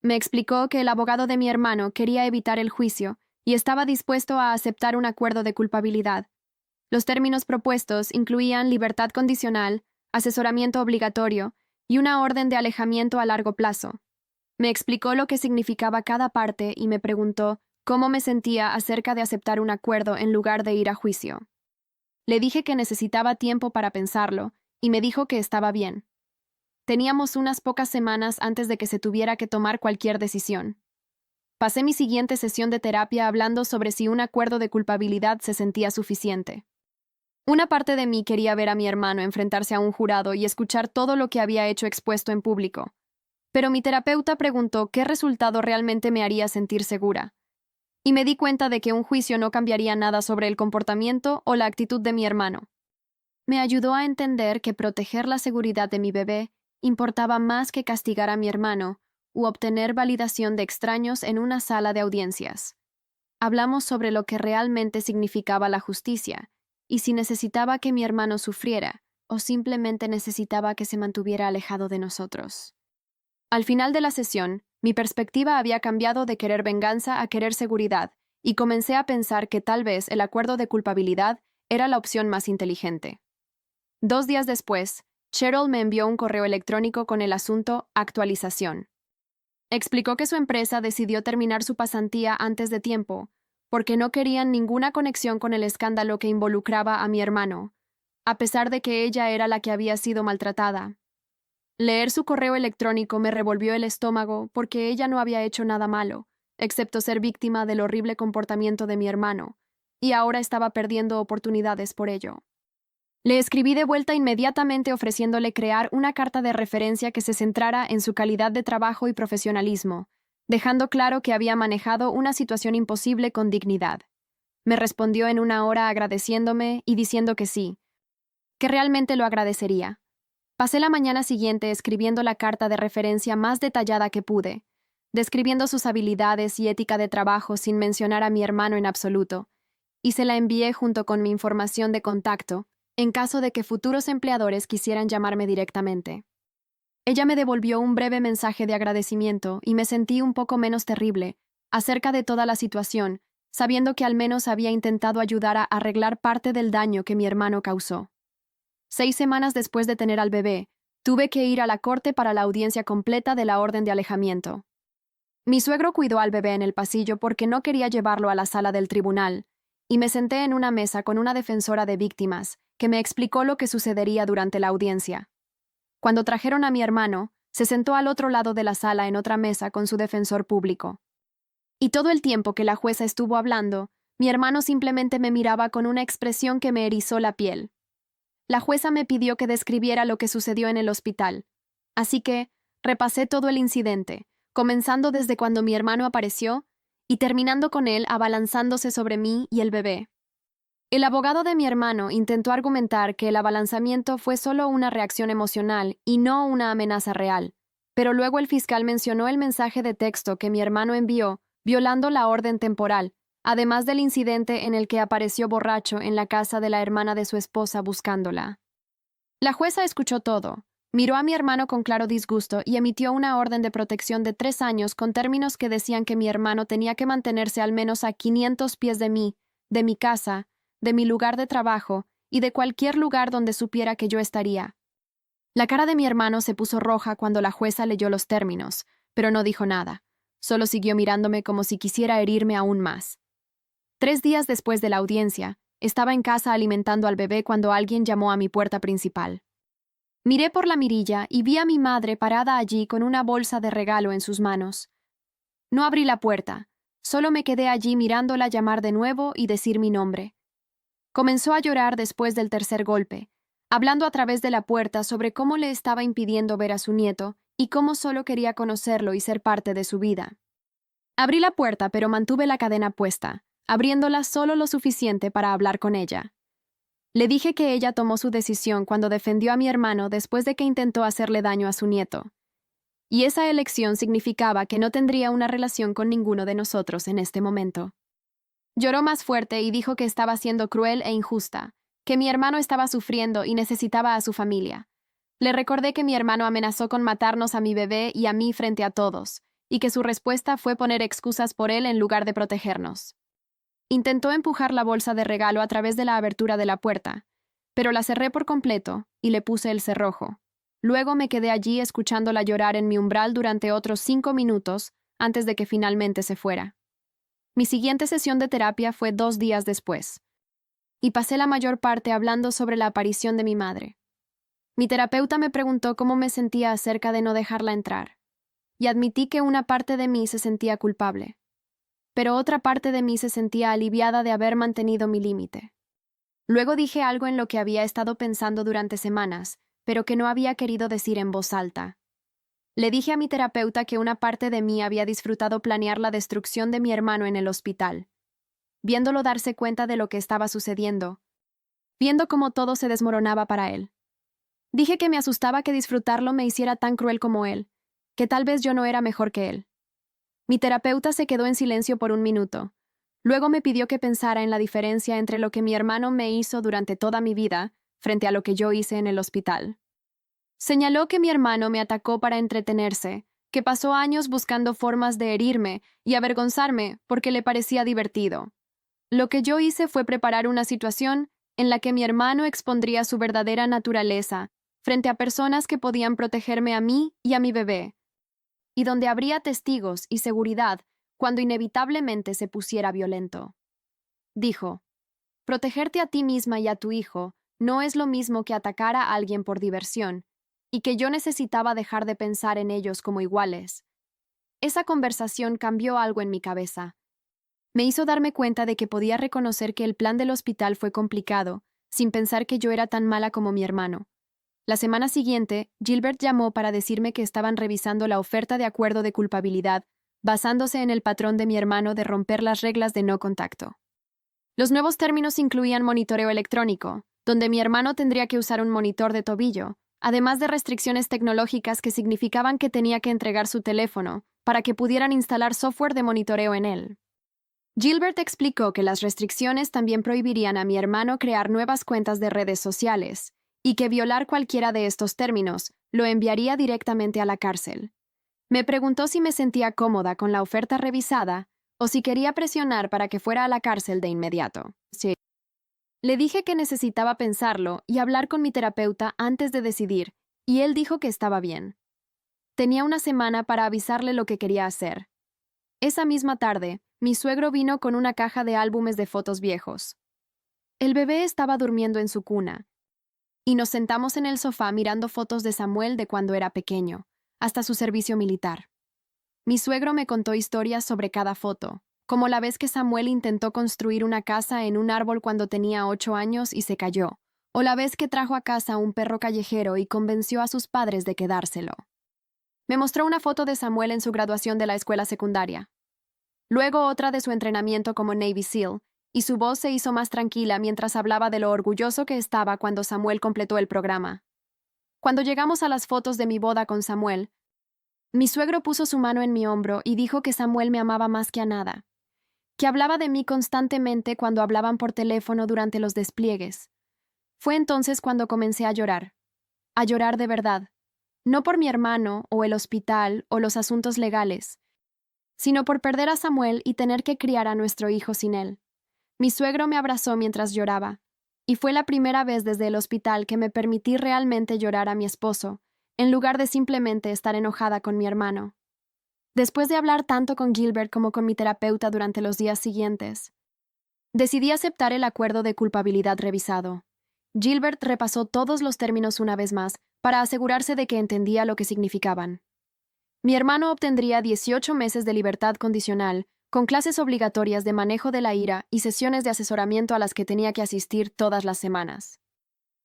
Me explicó que el abogado de mi hermano quería evitar el juicio y estaba dispuesto a aceptar un acuerdo de culpabilidad. Los términos propuestos incluían libertad condicional, asesoramiento obligatorio y una orden de alejamiento a largo plazo. Me explicó lo que significaba cada parte y me preguntó cómo me sentía acerca de aceptar un acuerdo en lugar de ir a juicio. Le dije que necesitaba tiempo para pensarlo y me dijo que estaba bien. Teníamos unas pocas semanas antes de que se tuviera que tomar cualquier decisión. Pasé mi siguiente sesión de terapia hablando sobre si un acuerdo de culpabilidad se sentía suficiente. Una parte de mí quería ver a mi hermano enfrentarse a un jurado y escuchar todo lo que había hecho expuesto en público. Pero mi terapeuta preguntó qué resultado realmente me haría sentir segura. Y me di cuenta de que un juicio no cambiaría nada sobre el comportamiento o la actitud de mi hermano. Me ayudó a entender que proteger la seguridad de mi bebé importaba más que castigar a mi hermano u obtener validación de extraños en una sala de audiencias. Hablamos sobre lo que realmente significaba la justicia y si necesitaba que mi hermano sufriera o simplemente necesitaba que se mantuviera alejado de nosotros. Al final de la sesión, mi perspectiva había cambiado de querer venganza a querer seguridad y comencé a pensar que tal vez el acuerdo de culpabilidad era la opción más inteligente. 2 días después, Cheryl me envió un correo electrónico con el asunto actualización. Explicó que su empresa decidió terminar su pasantía antes de tiempo, porque no querían ninguna conexión con el escándalo que involucraba a mi hermano, a pesar de que ella era la que había sido maltratada. Leer su correo electrónico me revolvió el estómago porque ella no había hecho nada malo, excepto ser víctima del horrible comportamiento de mi hermano, y ahora estaba perdiendo oportunidades por ello. Le escribí de vuelta inmediatamente ofreciéndole crear una carta de referencia que se centrara en su calidad de trabajo y profesionalismo, dejando claro que había manejado una situación imposible con dignidad. Me respondió en una hora agradeciéndome y diciendo que sí, que realmente lo agradecería. Pasé la mañana siguiente escribiendo la carta de referencia más detallada que pude, describiendo sus habilidades y ética de trabajo sin mencionar a mi hermano en absoluto, y se la envié junto con mi información de contacto, en caso de que futuros empleadores quisieran llamarme directamente. Ella me devolvió un breve mensaje de agradecimiento y me sentí un poco menos terrible acerca de toda la situación, sabiendo que al menos había intentado ayudar a arreglar parte del daño que mi hermano causó. 6 semanas después de tener al bebé, tuve que ir a la corte para la audiencia completa de la orden de alejamiento. Mi suegro cuidó al bebé en el pasillo porque no quería llevarlo a la sala del tribunal, y me senté en una mesa con una defensora de víctimas, que me explicó lo que sucedería durante la audiencia. Cuando trajeron a mi hermano, se sentó al otro lado de la sala en otra mesa con su defensor público. Y todo el tiempo que la jueza estuvo hablando, mi hermano simplemente me miraba con una expresión que me erizó la piel. La jueza me pidió que describiera lo que sucedió en el hospital, así que repasé todo el incidente, comenzando desde cuando mi hermano apareció y terminando con él abalanzándose sobre mí y el bebé. El abogado de mi hermano intentó argumentar que el abalanzamiento fue solo una reacción emocional y no una amenaza real, pero luego el fiscal mencionó el mensaje de texto que mi hermano envió, violando la orden temporal, además del incidente en el que apareció borracho en la casa de la hermana de su esposa buscándola. La jueza escuchó todo, miró a mi hermano con claro disgusto y emitió una orden de protección de 3 años con términos que decían que mi hermano tenía que mantenerse al menos a 500 pies de mí, de mi casa, de mi lugar de trabajo y de cualquier lugar donde supiera que yo estaría. La cara de mi hermano se puso roja cuando la jueza leyó los términos, pero no dijo nada. Solo siguió mirándome como si quisiera herirme aún más. 3 días después de la audiencia, estaba en casa alimentando al bebé cuando alguien llamó a mi puerta principal. Miré por la mirilla y vi a mi madre parada allí con una bolsa de regalo en sus manos. No abrí la puerta, solo me quedé allí mirándola llamar de nuevo y decir mi nombre. Comenzó a llorar después del tercer golpe, hablando a través de la puerta sobre cómo le estaba impidiendo ver a su nieto y cómo solo quería conocerlo y ser parte de su vida. Abrí la puerta, pero mantuve la cadena puesta, abriéndola solo lo suficiente para hablar con ella. Le dije que ella tomó su decisión cuando defendió a mi hermano después de que intentó hacerle daño a su nieto. Y esa elección significaba que no tendría una relación con ninguno de nosotros en este momento. Lloró más fuerte y dijo que estaba siendo cruel e injusta, que mi hermano estaba sufriendo y necesitaba a su familia. Le recordé que mi hermano amenazó con matarnos a mi bebé y a mí frente a todos, y que su respuesta fue poner excusas por él en lugar de protegernos. Intentó empujar la bolsa de regalo a través de la abertura de la puerta, pero la cerré por completo y le puse el cerrojo. Luego me quedé allí escuchándola llorar en mi umbral durante otros 5 minutos antes de que finalmente se fuera. Mi siguiente sesión de terapia fue 2 días después, y pasé la mayor parte hablando sobre la aparición de mi madre. Mi terapeuta me preguntó cómo me sentía acerca de no dejarla entrar, y admití que una parte de mí se sentía culpable, pero otra parte de mí se sentía aliviada de haber mantenido mi límite. Luego dije algo en lo que había estado pensando durante semanas, pero que no había querido decir en voz alta. Le dije a mi terapeuta que una parte de mí había disfrutado planear la destrucción de mi hermano en el hospital, viéndolo darse cuenta de lo que estaba sucediendo, viendo cómo todo se desmoronaba para él. Dije que me asustaba que disfrutarlo me hiciera tan cruel como él, que tal vez yo no era mejor que él. Mi terapeuta se quedó en silencio por un minuto. Luego me pidió que pensara en la diferencia entre lo que mi hermano me hizo durante toda mi vida frente a lo que yo hice en el hospital. Señaló que mi hermano me atacó para entretenerse, que pasó años buscando formas de herirme y avergonzarme porque le parecía divertido. Lo que yo hice fue preparar una situación en la que mi hermano expondría su verdadera naturaleza frente a personas que podían protegerme a mí y a mi bebé, y donde habría testigos y seguridad cuando inevitablemente se pusiera violento. Dijo, protegerte a ti misma y a tu hijo no es lo mismo que atacar a alguien por diversión, y que yo necesitaba dejar de pensar en ellos como iguales. Esa conversación cambió algo en mi cabeza. Me hizo darme cuenta de que podía reconocer que el plan del hospital fue complicado, sin pensar que yo era tan mala como mi hermano. La semana siguiente, Gilbert llamó para decirme que estaban revisando la oferta de acuerdo de culpabilidad, basándose en el patrón de mi hermano de romper las reglas de no contacto. Los nuevos términos incluían monitoreo electrónico, donde mi hermano tendría que usar un monitor de tobillo, además de restricciones tecnológicas que significaban que tenía que entregar su teléfono para que pudieran instalar software de monitoreo en él. Gilbert explicó que las restricciones también prohibirían a mi hermano crear nuevas cuentas de redes sociales, y que violar cualquiera de estos términos lo enviaría directamente a la cárcel. Me preguntó si me sentía cómoda con la oferta revisada o si quería presionar para que fuera a la cárcel de inmediato. Sí. Le dije que necesitaba pensarlo y hablar con mi terapeuta antes de decidir, y él dijo que estaba bien. Tenía una semana para avisarle lo que quería hacer. Esa misma tarde, mi suegro vino con una caja de álbumes de fotos viejos. El bebé estaba durmiendo en su cuna, y nos sentamos en el sofá mirando fotos de Samuel de cuando era pequeño, hasta su servicio militar. Mi suegro me contó historias sobre cada foto, como la vez que Samuel intentó construir una casa en un árbol cuando tenía 8 años y se cayó, o la vez que trajo a casa un perro callejero y convenció a sus padres de quedárselo. Me mostró una foto de Samuel en su graduación de la escuela secundaria. Luego otra de su entrenamiento como Navy SEAL, y su voz se hizo más tranquila mientras hablaba de lo orgulloso que estaba cuando Samuel completó el programa. Cuando llegamos a las fotos de mi boda con Samuel, mi suegro puso su mano en mi hombro y dijo que Samuel me amaba más que a nada, que hablaba de mí constantemente cuando hablaban por teléfono durante los despliegues. Fue entonces cuando comencé a llorar de verdad, no por mi hermano o el hospital o los asuntos legales, sino por perder a Samuel y tener que criar a nuestro hijo sin él. Mi suegro me abrazó mientras lloraba, y fue la primera vez desde el hospital que me permití realmente llorar a mi esposo, en lugar de simplemente estar enojada con mi hermano. Después de hablar tanto con Gilbert como con mi terapeuta durante los días siguientes, decidí aceptar el acuerdo de culpabilidad revisado. Gilbert repasó todos los términos una vez más para asegurarse de que entendía lo que significaban. Mi hermano obtendría 18 meses de libertad condicional, con clases obligatorias de manejo de la ira y sesiones de asesoramiento a las que tenía que asistir todas las semanas.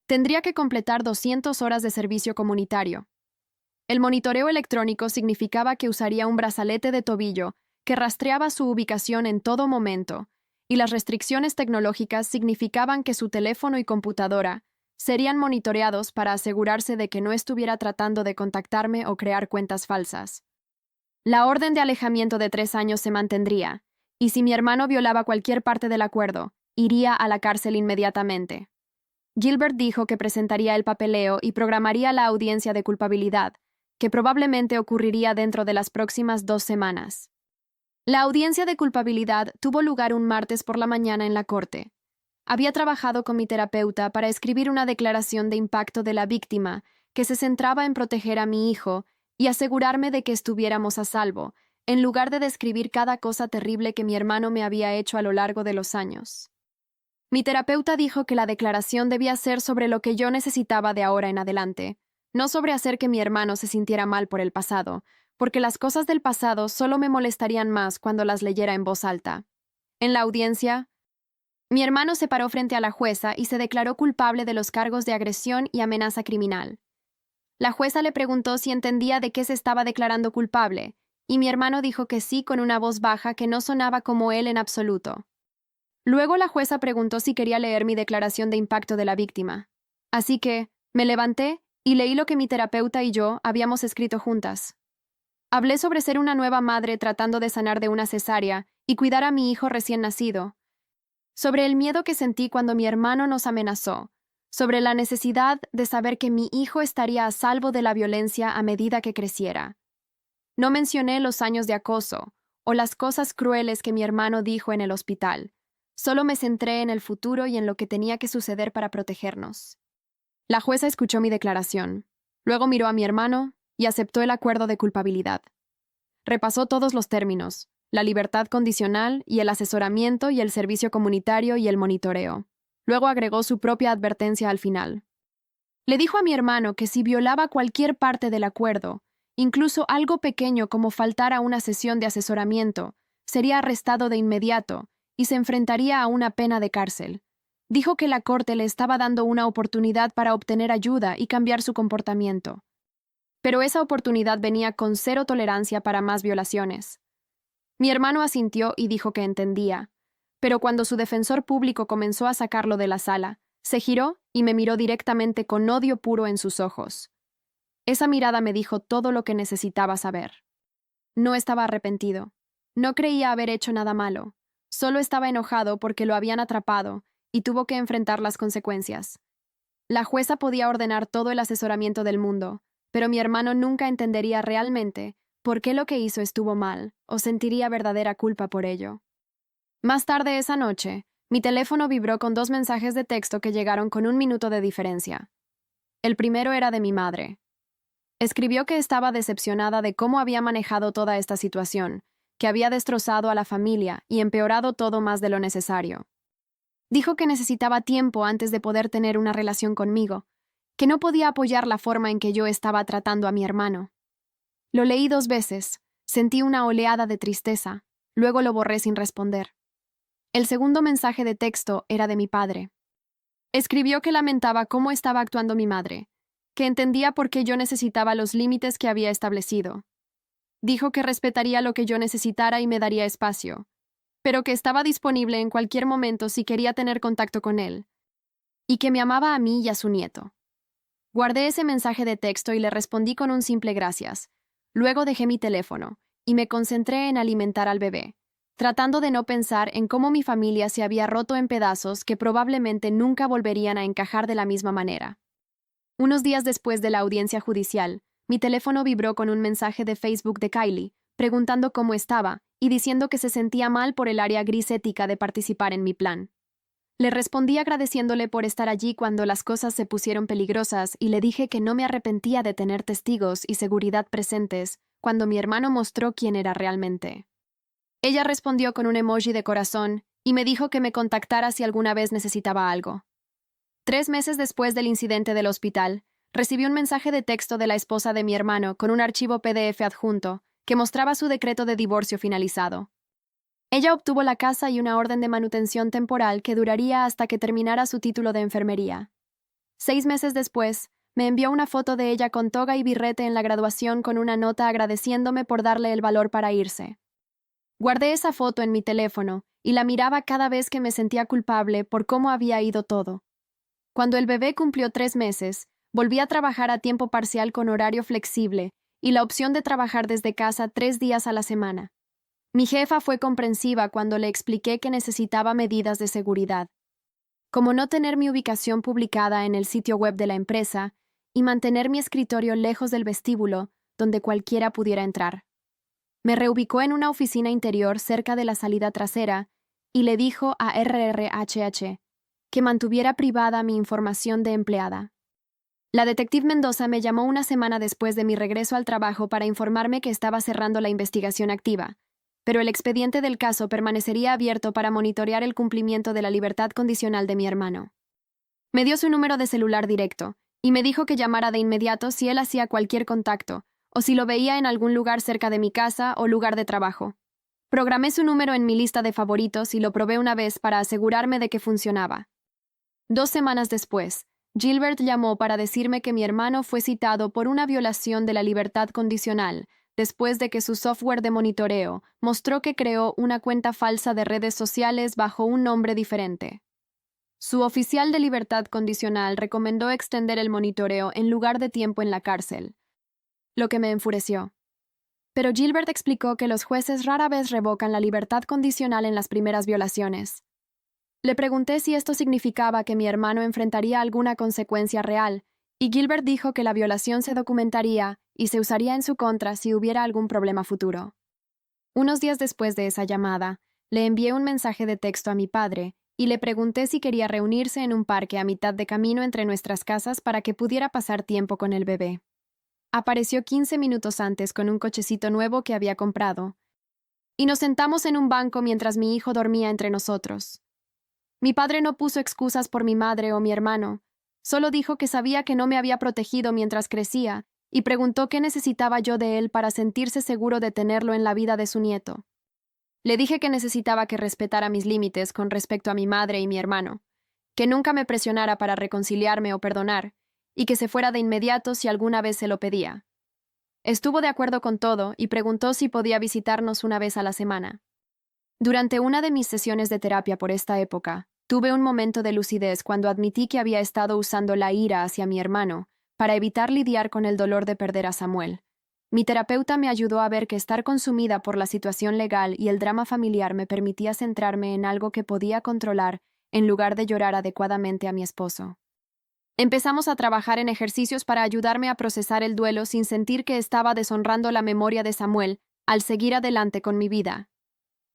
Tendría que completar 200 horas de servicio comunitario. El monitoreo electrónico significaba que usaría un brazalete de tobillo que rastreaba su ubicación en todo momento, y las restricciones tecnológicas significaban que su teléfono y computadora serían monitoreados para asegurarse de que no estuviera tratando de contactarme o crear cuentas falsas. La orden de alejamiento de 3 años se mantendría, y si mi hermano violaba cualquier parte del acuerdo, iría a la cárcel inmediatamente. Gilbert dijo que presentaría el papeleo y programaría la audiencia de culpabilidad, que probablemente ocurriría dentro de las próximas 2 semanas. La audiencia de culpabilidad tuvo lugar un martes por la mañana en la corte. Había trabajado con mi terapeuta para escribir una declaración de impacto de la víctima que se centraba en proteger a mi hijo y asegurarme de que estuviéramos a salvo, en lugar de describir cada cosa terrible que mi hermano me había hecho a lo largo de los años. Mi terapeuta dijo que la declaración debía ser sobre lo que yo necesitaba de ahora en adelante, no sobre hacer que mi hermano se sintiera mal por el pasado, porque las cosas del pasado solo me molestarían más cuando las leyera en voz alta. En la audiencia, mi hermano se paró frente a la jueza y se declaró culpable de los cargos de agresión y amenaza criminal. La jueza le preguntó si entendía de qué se estaba declarando culpable, y mi hermano dijo que sí con una voz baja que no sonaba como él en absoluto. Luego la jueza preguntó si quería leer mi declaración de impacto de la víctima. Así que, me levanté y leí lo que mi terapeuta y yo habíamos escrito juntas. Hablé sobre ser una nueva madre tratando de sanar de una cesárea y cuidar a mi hijo recién nacido, sobre el miedo que sentí cuando mi hermano nos amenazó, sobre la necesidad de saber que mi hijo estaría a salvo de la violencia a medida que creciera. No mencioné los años de acoso o las cosas crueles que mi hermano dijo en el hospital. Solo me centré en el futuro y en lo que tenía que suceder para protegernos. La jueza escuchó mi declaración, luego miró a mi hermano y aceptó el acuerdo de culpabilidad. Repasó todos los términos, la libertad condicional y el asesoramiento y el servicio comunitario y el monitoreo. Luego agregó su propia advertencia al final. Le dijo a mi hermano que si violaba cualquier parte del acuerdo, incluso algo pequeño como faltar a una sesión de asesoramiento, sería arrestado de inmediato y se enfrentaría a una pena de cárcel. Dijo que la corte le estaba dando una oportunidad para obtener ayuda y cambiar su comportamiento. Pero esa oportunidad venía con cero tolerancia para más violaciones. Mi hermano asintió y dijo que entendía, pero cuando su defensor público comenzó a sacarlo de la sala, se giró y me miró directamente con odio puro en sus ojos. Esa mirada me dijo todo lo que necesitaba saber. No estaba arrepentido. No creía haber hecho nada malo. Solo estaba enojado porque lo habían atrapado y tuvo que enfrentar las consecuencias. La jueza podía ordenar todo el asesoramiento del mundo, pero mi hermano nunca entendería realmente por qué lo que hizo estuvo mal o sentiría verdadera culpa por ello. Más tarde esa noche, mi teléfono vibró con 2 mensajes de texto que llegaron con 1 minuto de diferencia. El primero era de mi madre. Escribió que estaba decepcionada de cómo había manejado toda esta situación, que había destrozado a la familia y empeorado todo más de lo necesario. Dijo que necesitaba tiempo antes de poder tener una relación conmigo, que no podía apoyar la forma en que yo estaba tratando a mi hermano. Lo leí 2 veces, sentí una oleada de tristeza, luego lo borré sin responder. El segundo mensaje de texto era de mi padre. Escribió que lamentaba cómo estaba actuando mi madre, que entendía por qué yo necesitaba los límites que había establecido. Dijo que respetaría lo que yo necesitara y me daría espacio, pero que estaba disponible en cualquier momento si quería tener contacto con él, y que me amaba a mí y a su nieto. Guardé ese mensaje de texto y le respondí con un simple gracias. Luego dejé mi teléfono y me concentré en alimentar al bebé, tratando de no pensar en cómo mi familia se había roto en pedazos que probablemente nunca volverían a encajar de la misma manera. Unos días después de la audiencia judicial, mi teléfono vibró con un mensaje de Facebook de Kylie, preguntando cómo estaba y diciendo que se sentía mal por el área gris ética de participar en mi plan. Le respondí agradeciéndole por estar allí cuando las cosas se pusieron peligrosas y le dije que no me arrepentía de tener testigos y seguridad presentes cuando mi hermano mostró quién era realmente. Ella respondió con un emoji de corazón y me dijo que me contactara si alguna vez necesitaba algo. 3 meses después del incidente del hospital, recibí un mensaje de texto de la esposa de mi hermano con un archivo PDF adjunto que mostraba su decreto de divorcio finalizado. Ella obtuvo la casa y una orden de manutención temporal que duraría hasta que terminara su título de enfermería. 6 meses después, me envió una foto de ella con toga y birrete en la graduación con una nota agradeciéndome por darle el valor para irse. Guardé esa foto en mi teléfono y la miraba cada vez que me sentía culpable por cómo había ido todo. Cuando el bebé cumplió 3 meses, volví a trabajar a tiempo parcial con horario flexible y la opción de trabajar desde casa 3 días a la semana. Mi jefa fue comprensiva cuando le expliqué que necesitaba medidas de seguridad, como no tener mi ubicación publicada en el sitio web de la empresa y mantener mi escritorio lejos del vestíbulo donde cualquiera pudiera entrar. Me reubicó en una oficina interior cerca de la salida trasera y le dijo a RRHH que mantuviera privada mi información de empleada. La detective Mendoza me llamó una semana después de mi regreso al trabajo para informarme que estaba cerrando la investigación activa, pero el expediente del caso permanecería abierto para monitorear el cumplimiento de la libertad condicional de mi hermano. Me dio su número de celular directo y me dijo que llamara de inmediato si él hacía cualquier contacto o si lo veía en algún lugar cerca de mi casa o lugar de trabajo. Programé su número en mi lista de favoritos y lo probé una vez para asegurarme de que funcionaba. 2 semanas después, Gilbert llamó para decirme que mi hermano fue citado por una violación de la libertad condicional después de que su software de monitoreo mostró que creó una cuenta falsa de redes sociales bajo un nombre diferente. Su oficial de libertad condicional recomendó extender el monitoreo en lugar de tiempo en la cárcel, lo que me enfureció. Pero Gilbert explicó que los jueces rara vez revocan la libertad condicional en las primeras violaciones. Le pregunté si esto significaba que mi hermano enfrentaría alguna consecuencia real, y Gilbert dijo que la violación se documentaría y se usaría en su contra si hubiera algún problema futuro. Unos días después de esa llamada, le envié un mensaje de texto a mi padre y le pregunté si quería reunirse en un parque a mitad de camino entre nuestras casas para que pudiera pasar tiempo con el bebé. Apareció 15 minutos antes con un cochecito nuevo que había comprado, y nos sentamos en un banco mientras mi hijo dormía entre nosotros. Mi padre no puso excusas por mi madre o mi hermano, solo dijo que sabía que no me había protegido mientras crecía y preguntó qué necesitaba yo de él para sentirse seguro de tenerlo en la vida de su nieto. Le dije que necesitaba que respetara mis límites con respecto a mi madre y mi hermano, que nunca me presionara para reconciliarme o perdonar, y que se fuera de inmediato si alguna vez se lo pedía. Estuvo de acuerdo con todo y preguntó si podía visitarnos una vez a la semana. Durante una de mis sesiones de terapia por esta época, tuve un momento de lucidez cuando admití que había estado usando la ira hacia mi hermano para evitar lidiar con el dolor de perder a Samuel. Mi terapeuta me ayudó a ver que estar consumida por la situación legal y el drama familiar me permitía centrarme en algo que podía controlar en lugar de llorar adecuadamente a mi esposo. Empezamos a trabajar en ejercicios para ayudarme a procesar el duelo sin sentir que estaba deshonrando la memoria de Samuel al seguir adelante con mi vida.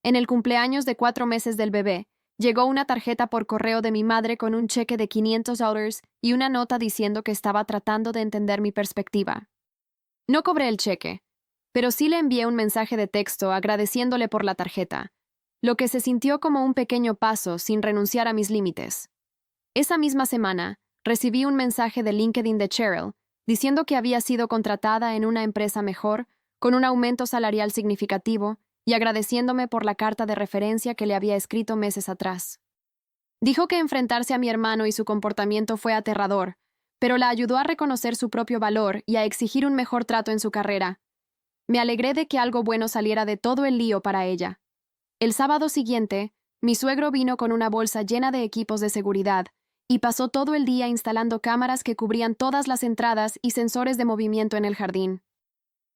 En el cumpleaños de 4 meses del bebé, llegó una tarjeta por correo de mi madre con un cheque de $500 y una nota diciendo que estaba tratando de entender mi perspectiva. No cobré el cheque, pero sí le envié un mensaje de texto agradeciéndole por la tarjeta, lo que se sintió como un pequeño paso sin renunciar a mis límites. Esa misma semana, recibí un mensaje de LinkedIn de Cheryl diciendo que había sido contratada en una empresa mejor, con un aumento salarial significativo, y agradeciéndome por la carta de referencia que le había escrito meses atrás. Dijo que enfrentarse a mi hermano y su comportamiento fue aterrador, pero la ayudó a reconocer su propio valor y a exigir un mejor trato en su carrera. Me alegré de que algo bueno saliera de todo el lío para ella. El sábado siguiente, mi suegro vino con una bolsa llena de equipos de seguridad y pasó todo el día instalando cámaras que cubrían todas las entradas y sensores de movimiento en el jardín.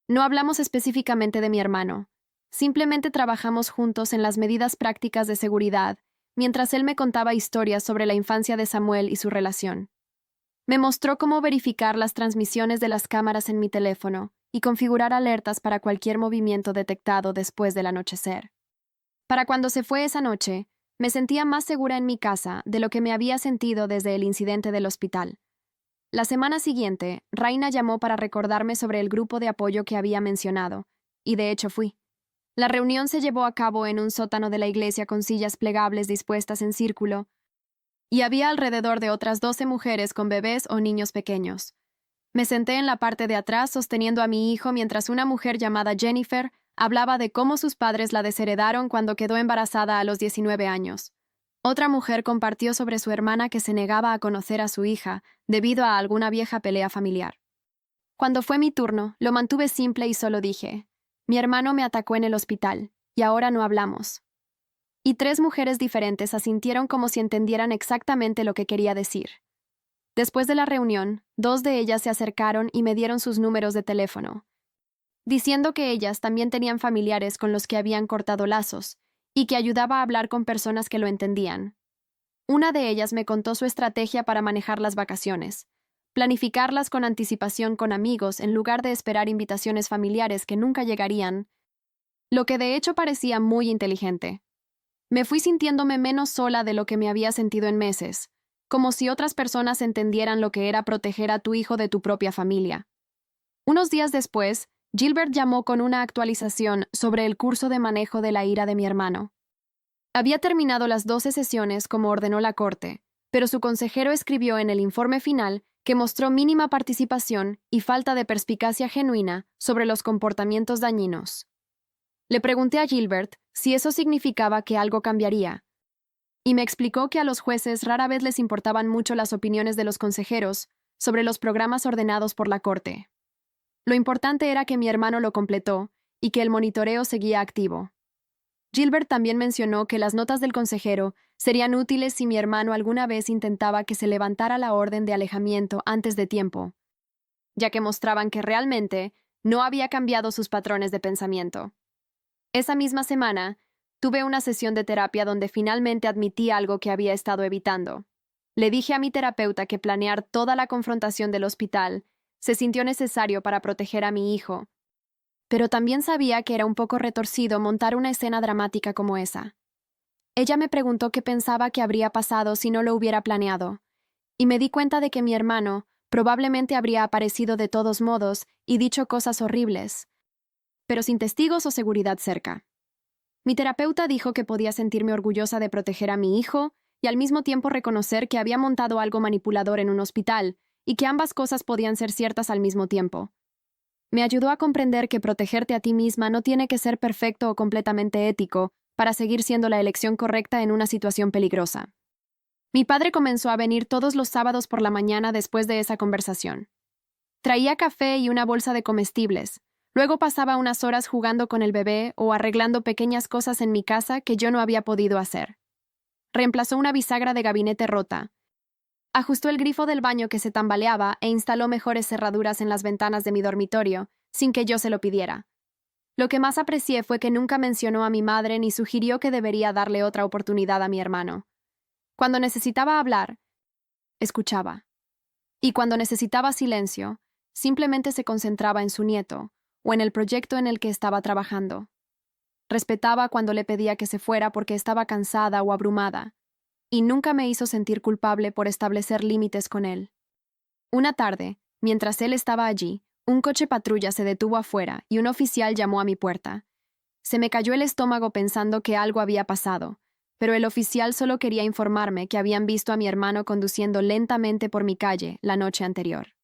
No hablamos específicamente de mi hermano. Simplemente trabajamos juntos en las medidas prácticas de seguridad, mientras él me contaba historias sobre la infancia de Samuel y su relación. Me mostró cómo verificar las transmisiones de las cámaras en mi teléfono y configurar alertas para cualquier movimiento detectado después del anochecer. Para cuando se fue esa noche, me sentía más segura en mi casa de lo que me había sentido desde el incidente del hospital. La semana siguiente, Raina llamó para recordarme sobre el grupo de apoyo que había mencionado, y de hecho fui. La reunión se llevó a cabo en un sótano de la iglesia con sillas plegables dispuestas en círculo, y había alrededor de otras 12 mujeres con bebés o niños pequeños. Me senté en la parte de atrás sosteniendo a mi hijo mientras una mujer llamada Jennifer hablaba de cómo sus padres la desheredaron cuando quedó embarazada a los 19 años. Otra mujer compartió sobre su hermana que se negaba a conocer a su hija debido a alguna vieja pelea familiar. Cuando fue mi turno, lo mantuve simple y solo dije: mi hermano me atacó en el hospital, y ahora no hablamos. Y 3 mujeres diferentes asintieron como si entendieran exactamente lo que quería decir. Después de la reunión, 2 de ellas se acercaron y me dieron sus números de teléfono, diciendo que ellas también tenían familiares con los que habían cortado lazos, y que ayudaba a hablar con personas que lo entendían. Una de ellas me contó su estrategia para manejar las vacaciones: planificarlas con anticipación con amigos en lugar de esperar invitaciones familiares que nunca llegarían, lo que de hecho parecía muy inteligente. Me fui sintiéndome menos sola de lo que me había sentido en meses, como si otras personas entendieran lo que era proteger a tu hijo de tu propia familia. Unos días después, Gilbert llamó con una actualización sobre el curso de manejo de la ira de mi hermano. Había terminado las 12 sesiones como ordenó la corte, pero su consejero escribió en el informe final que mostró mínima participación y falta de perspicacia genuina sobre los comportamientos dañinos. Le pregunté a Gilbert si eso significaba que algo cambiaría, y me explicó que a los jueces rara vez les importaban mucho las opiniones de los consejeros sobre los programas ordenados por la corte. Lo importante era que mi hermano lo completó y que el monitoreo seguía activo. Gilbert también mencionó que las notas del consejero serían útiles si mi hermano alguna vez intentaba que se levantara la orden de alejamiento antes de tiempo, ya que mostraban que realmente no había cambiado sus patrones de pensamiento. Esa misma semana, tuve una sesión de terapia donde finalmente admití algo que había estado evitando. Le dije a mi terapeuta que planear toda la confrontación del hospital se sintió necesario para proteger a mi hijo, pero también sabía que era un poco retorcido montar una escena dramática como esa. Ella me preguntó qué pensaba que habría pasado si no lo hubiera planeado, y me di cuenta de que mi hermano probablemente habría aparecido de todos modos y dicho cosas horribles, pero sin testigos o seguridad cerca. Mi terapeuta dijo que podía sentirme orgullosa de proteger a mi hijo y al mismo tiempo reconocer que había montado algo manipulador en un hospital y que ambas cosas podían ser ciertas al mismo tiempo. Me ayudó a comprender que protegerte a ti misma no tiene que ser perfecto o completamente ético para seguir siendo la elección correcta en una situación peligrosa. Mi padre comenzó a venir todos los sábados por la mañana después de esa conversación. Traía café y una bolsa de comestibles. Luego pasaba unas horas jugando con el bebé o arreglando pequeñas cosas en mi casa que yo no había podido hacer. Reemplazó una bisagra de gabinete rota. Ajustó el grifo del baño que se tambaleaba e instaló mejores cerraduras en las ventanas de mi dormitorio, sin que yo se lo pidiera. Lo que más aprecié fue que nunca mencionó a mi madre ni sugirió que debería darle otra oportunidad a mi hermano. Cuando necesitaba hablar, escuchaba. Y cuando necesitaba silencio, simplemente se concentraba en su nieto o en el proyecto en el que estaba trabajando. Respetaba cuando le pedía que se fuera porque estaba cansada o abrumada, y nunca me hizo sentir culpable por establecer límites con él. Una tarde, mientras él estaba allí, un coche patrulla se detuvo afuera y un oficial llamó a mi puerta. Se me cayó el estómago pensando que algo había pasado, pero el oficial solo quería informarme que habían visto a mi hermano conduciendo lentamente por mi calle la noche anterior.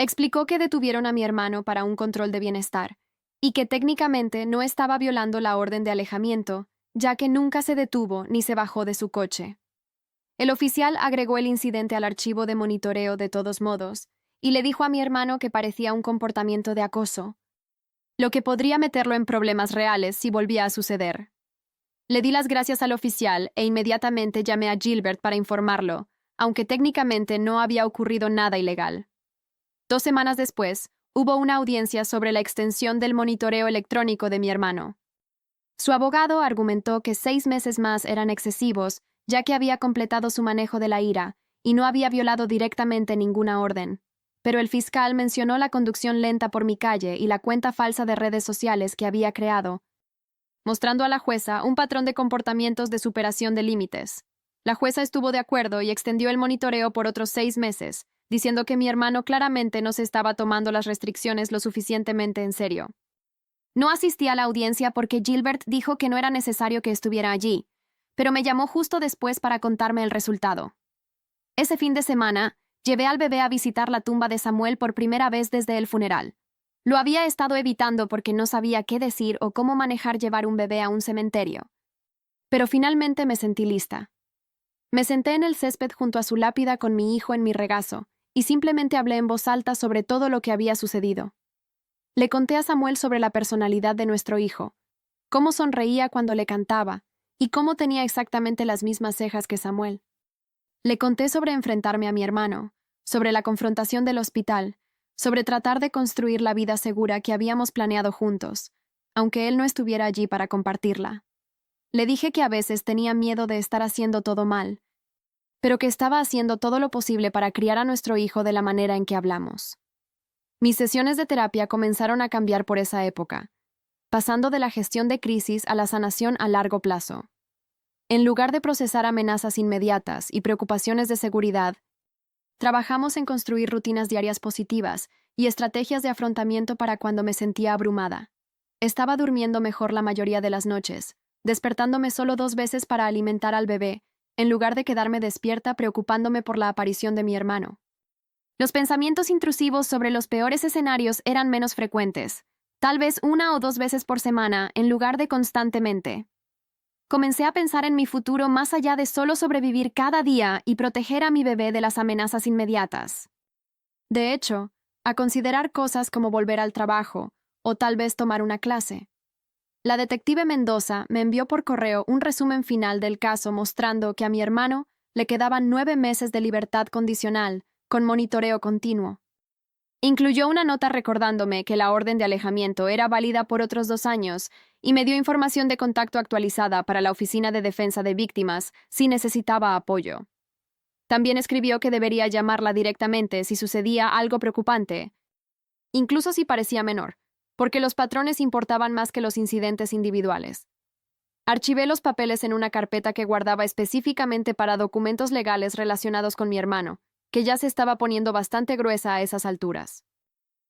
Explicó que detuvieron a mi hermano para un control de bienestar y que técnicamente no estaba violando la orden de alejamiento, ya que nunca se detuvo ni se bajó de su coche. El oficial agregó el incidente al archivo de monitoreo de todos modos y le dijo a mi hermano que parecía un comportamiento de acoso, lo que podría meterlo en problemas reales si volvía a suceder. Le di las gracias al oficial e inmediatamente llamé a Gilbert para informarlo, aunque técnicamente no había ocurrido nada ilegal. 2 semanas después, hubo una audiencia sobre la extensión del monitoreo electrónico de mi hermano. Su abogado argumentó que 6 meses más eran excesivos, ya que había completado su manejo de la ira y no había violado directamente ninguna orden. Pero el fiscal mencionó la conducción lenta por mi calle y la cuenta falsa de redes sociales que había creado, mostrando a la jueza un patrón de comportamientos de superación de límites. La jueza estuvo de acuerdo y extendió el monitoreo por otros 6 meses, diciendo que mi hermano claramente no se estaba tomando las restricciones lo suficientemente en serio. No asistí a la audiencia porque Gilbert dijo que no era necesario que estuviera allí, pero me llamó justo después para contarme el resultado. Ese fin de semana, llevé al bebé a visitar la tumba de Samuel por primera vez desde el funeral. Lo había estado evitando porque no sabía qué decir o cómo manejar llevar un bebé a un cementerio. Pero finalmente me sentí lista. Me senté en el césped junto a su lápida con mi hijo en mi regazo y simplemente hablé en voz alta sobre todo lo que había sucedido. Le conté a Samuel sobre la personalidad de nuestro hijo, cómo sonreía cuando le cantaba y cómo tenía exactamente las mismas cejas que Samuel. Le conté sobre enfrentarme a mi hermano, sobre la confrontación del hospital, sobre tratar de construir la vida segura que habíamos planeado juntos, aunque él no estuviera allí para compartirla. Le dije que a veces tenía miedo de estar haciendo todo mal, pero que estaba haciendo todo lo posible para criar a nuestro hijo de la manera en que hablamos. Mis sesiones de terapia comenzaron a cambiar por esa época. pasando de la gestión de crisis a la sanación a largo plazo. En lugar de procesar amenazas inmediatas y preocupaciones de seguridad, trabajamos en construir rutinas diarias positivas y estrategias de afrontamiento para cuando me sentía abrumada. Estaba durmiendo mejor la mayoría de las noches, despertándome solo 2 veces para alimentar al bebé, en lugar de quedarme despierta preocupándome por la aparición de mi hermano. Los pensamientos intrusivos sobre los peores escenarios eran menos frecuentes, tal vez 1 o 2 veces por semana en lugar de constantemente. Comencé a pensar en mi futuro más allá de solo sobrevivir cada día y proteger a mi bebé de las amenazas inmediatas. De hecho, a considerar cosas como volver al trabajo o tal vez tomar una clase. La detective Mendoza me envió por correo un resumen final del caso mostrando que a mi hermano le quedaban 9 meses de libertad condicional con monitoreo continuo. Incluyó una nota recordándome que la orden de alejamiento era válida por otros 2 años y me dio información de contacto actualizada para la Oficina de Defensa de Víctimas si necesitaba apoyo. También escribió que debería llamarla directamente si sucedía algo preocupante, incluso si parecía menor, porque los patrones importaban más que los incidentes individuales. Archivé los papeles en una carpeta que guardaba específicamente para documentos legales relacionados con mi hermano, que ya se estaba poniendo bastante gruesa a esas alturas.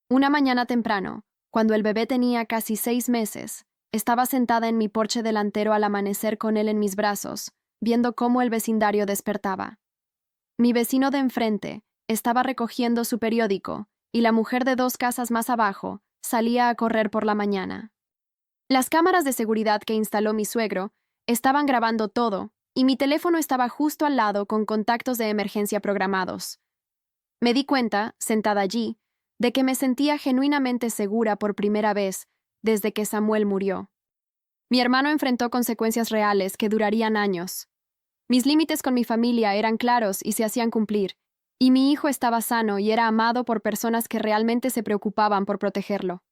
Una mañana temprano, cuando el bebé tenía casi 6 meses, estaba sentada en mi porche delantero al amanecer con él en mis brazos, viendo cómo el vecindario despertaba. Mi vecino de enfrente estaba recogiendo su periódico y la mujer de 2 casas más abajo salía a correr por la mañana. Las cámaras de seguridad que instaló mi suegro estaban grabando todo y mi teléfono estaba justo al lado con contactos de emergencia programados. Me di cuenta, sentada allí, de que me sentía genuinamente segura por primera vez desde que Samuel murió. Mi hermano enfrentó consecuencias reales que durarían años. Mis límites con mi familia eran claros y se hacían cumplir, y mi hijo estaba sano y era amado por personas que realmente se preocupaban por protegerlo.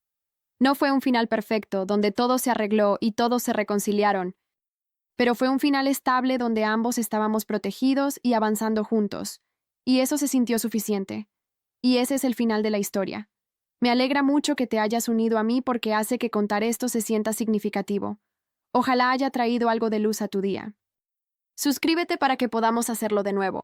No fue un final perfecto, donde todo se arregló y todos se reconciliaron, pero fue un final estable donde ambos estábamos protegidos y avanzando juntos, y eso se sintió suficiente. Y ese es el final de la historia. Me alegra mucho que te hayas unido a mí porque hace que contar esto se sienta significativo. Ojalá haya traído algo de luz a tu día. Suscríbete para que podamos hacerlo de nuevo.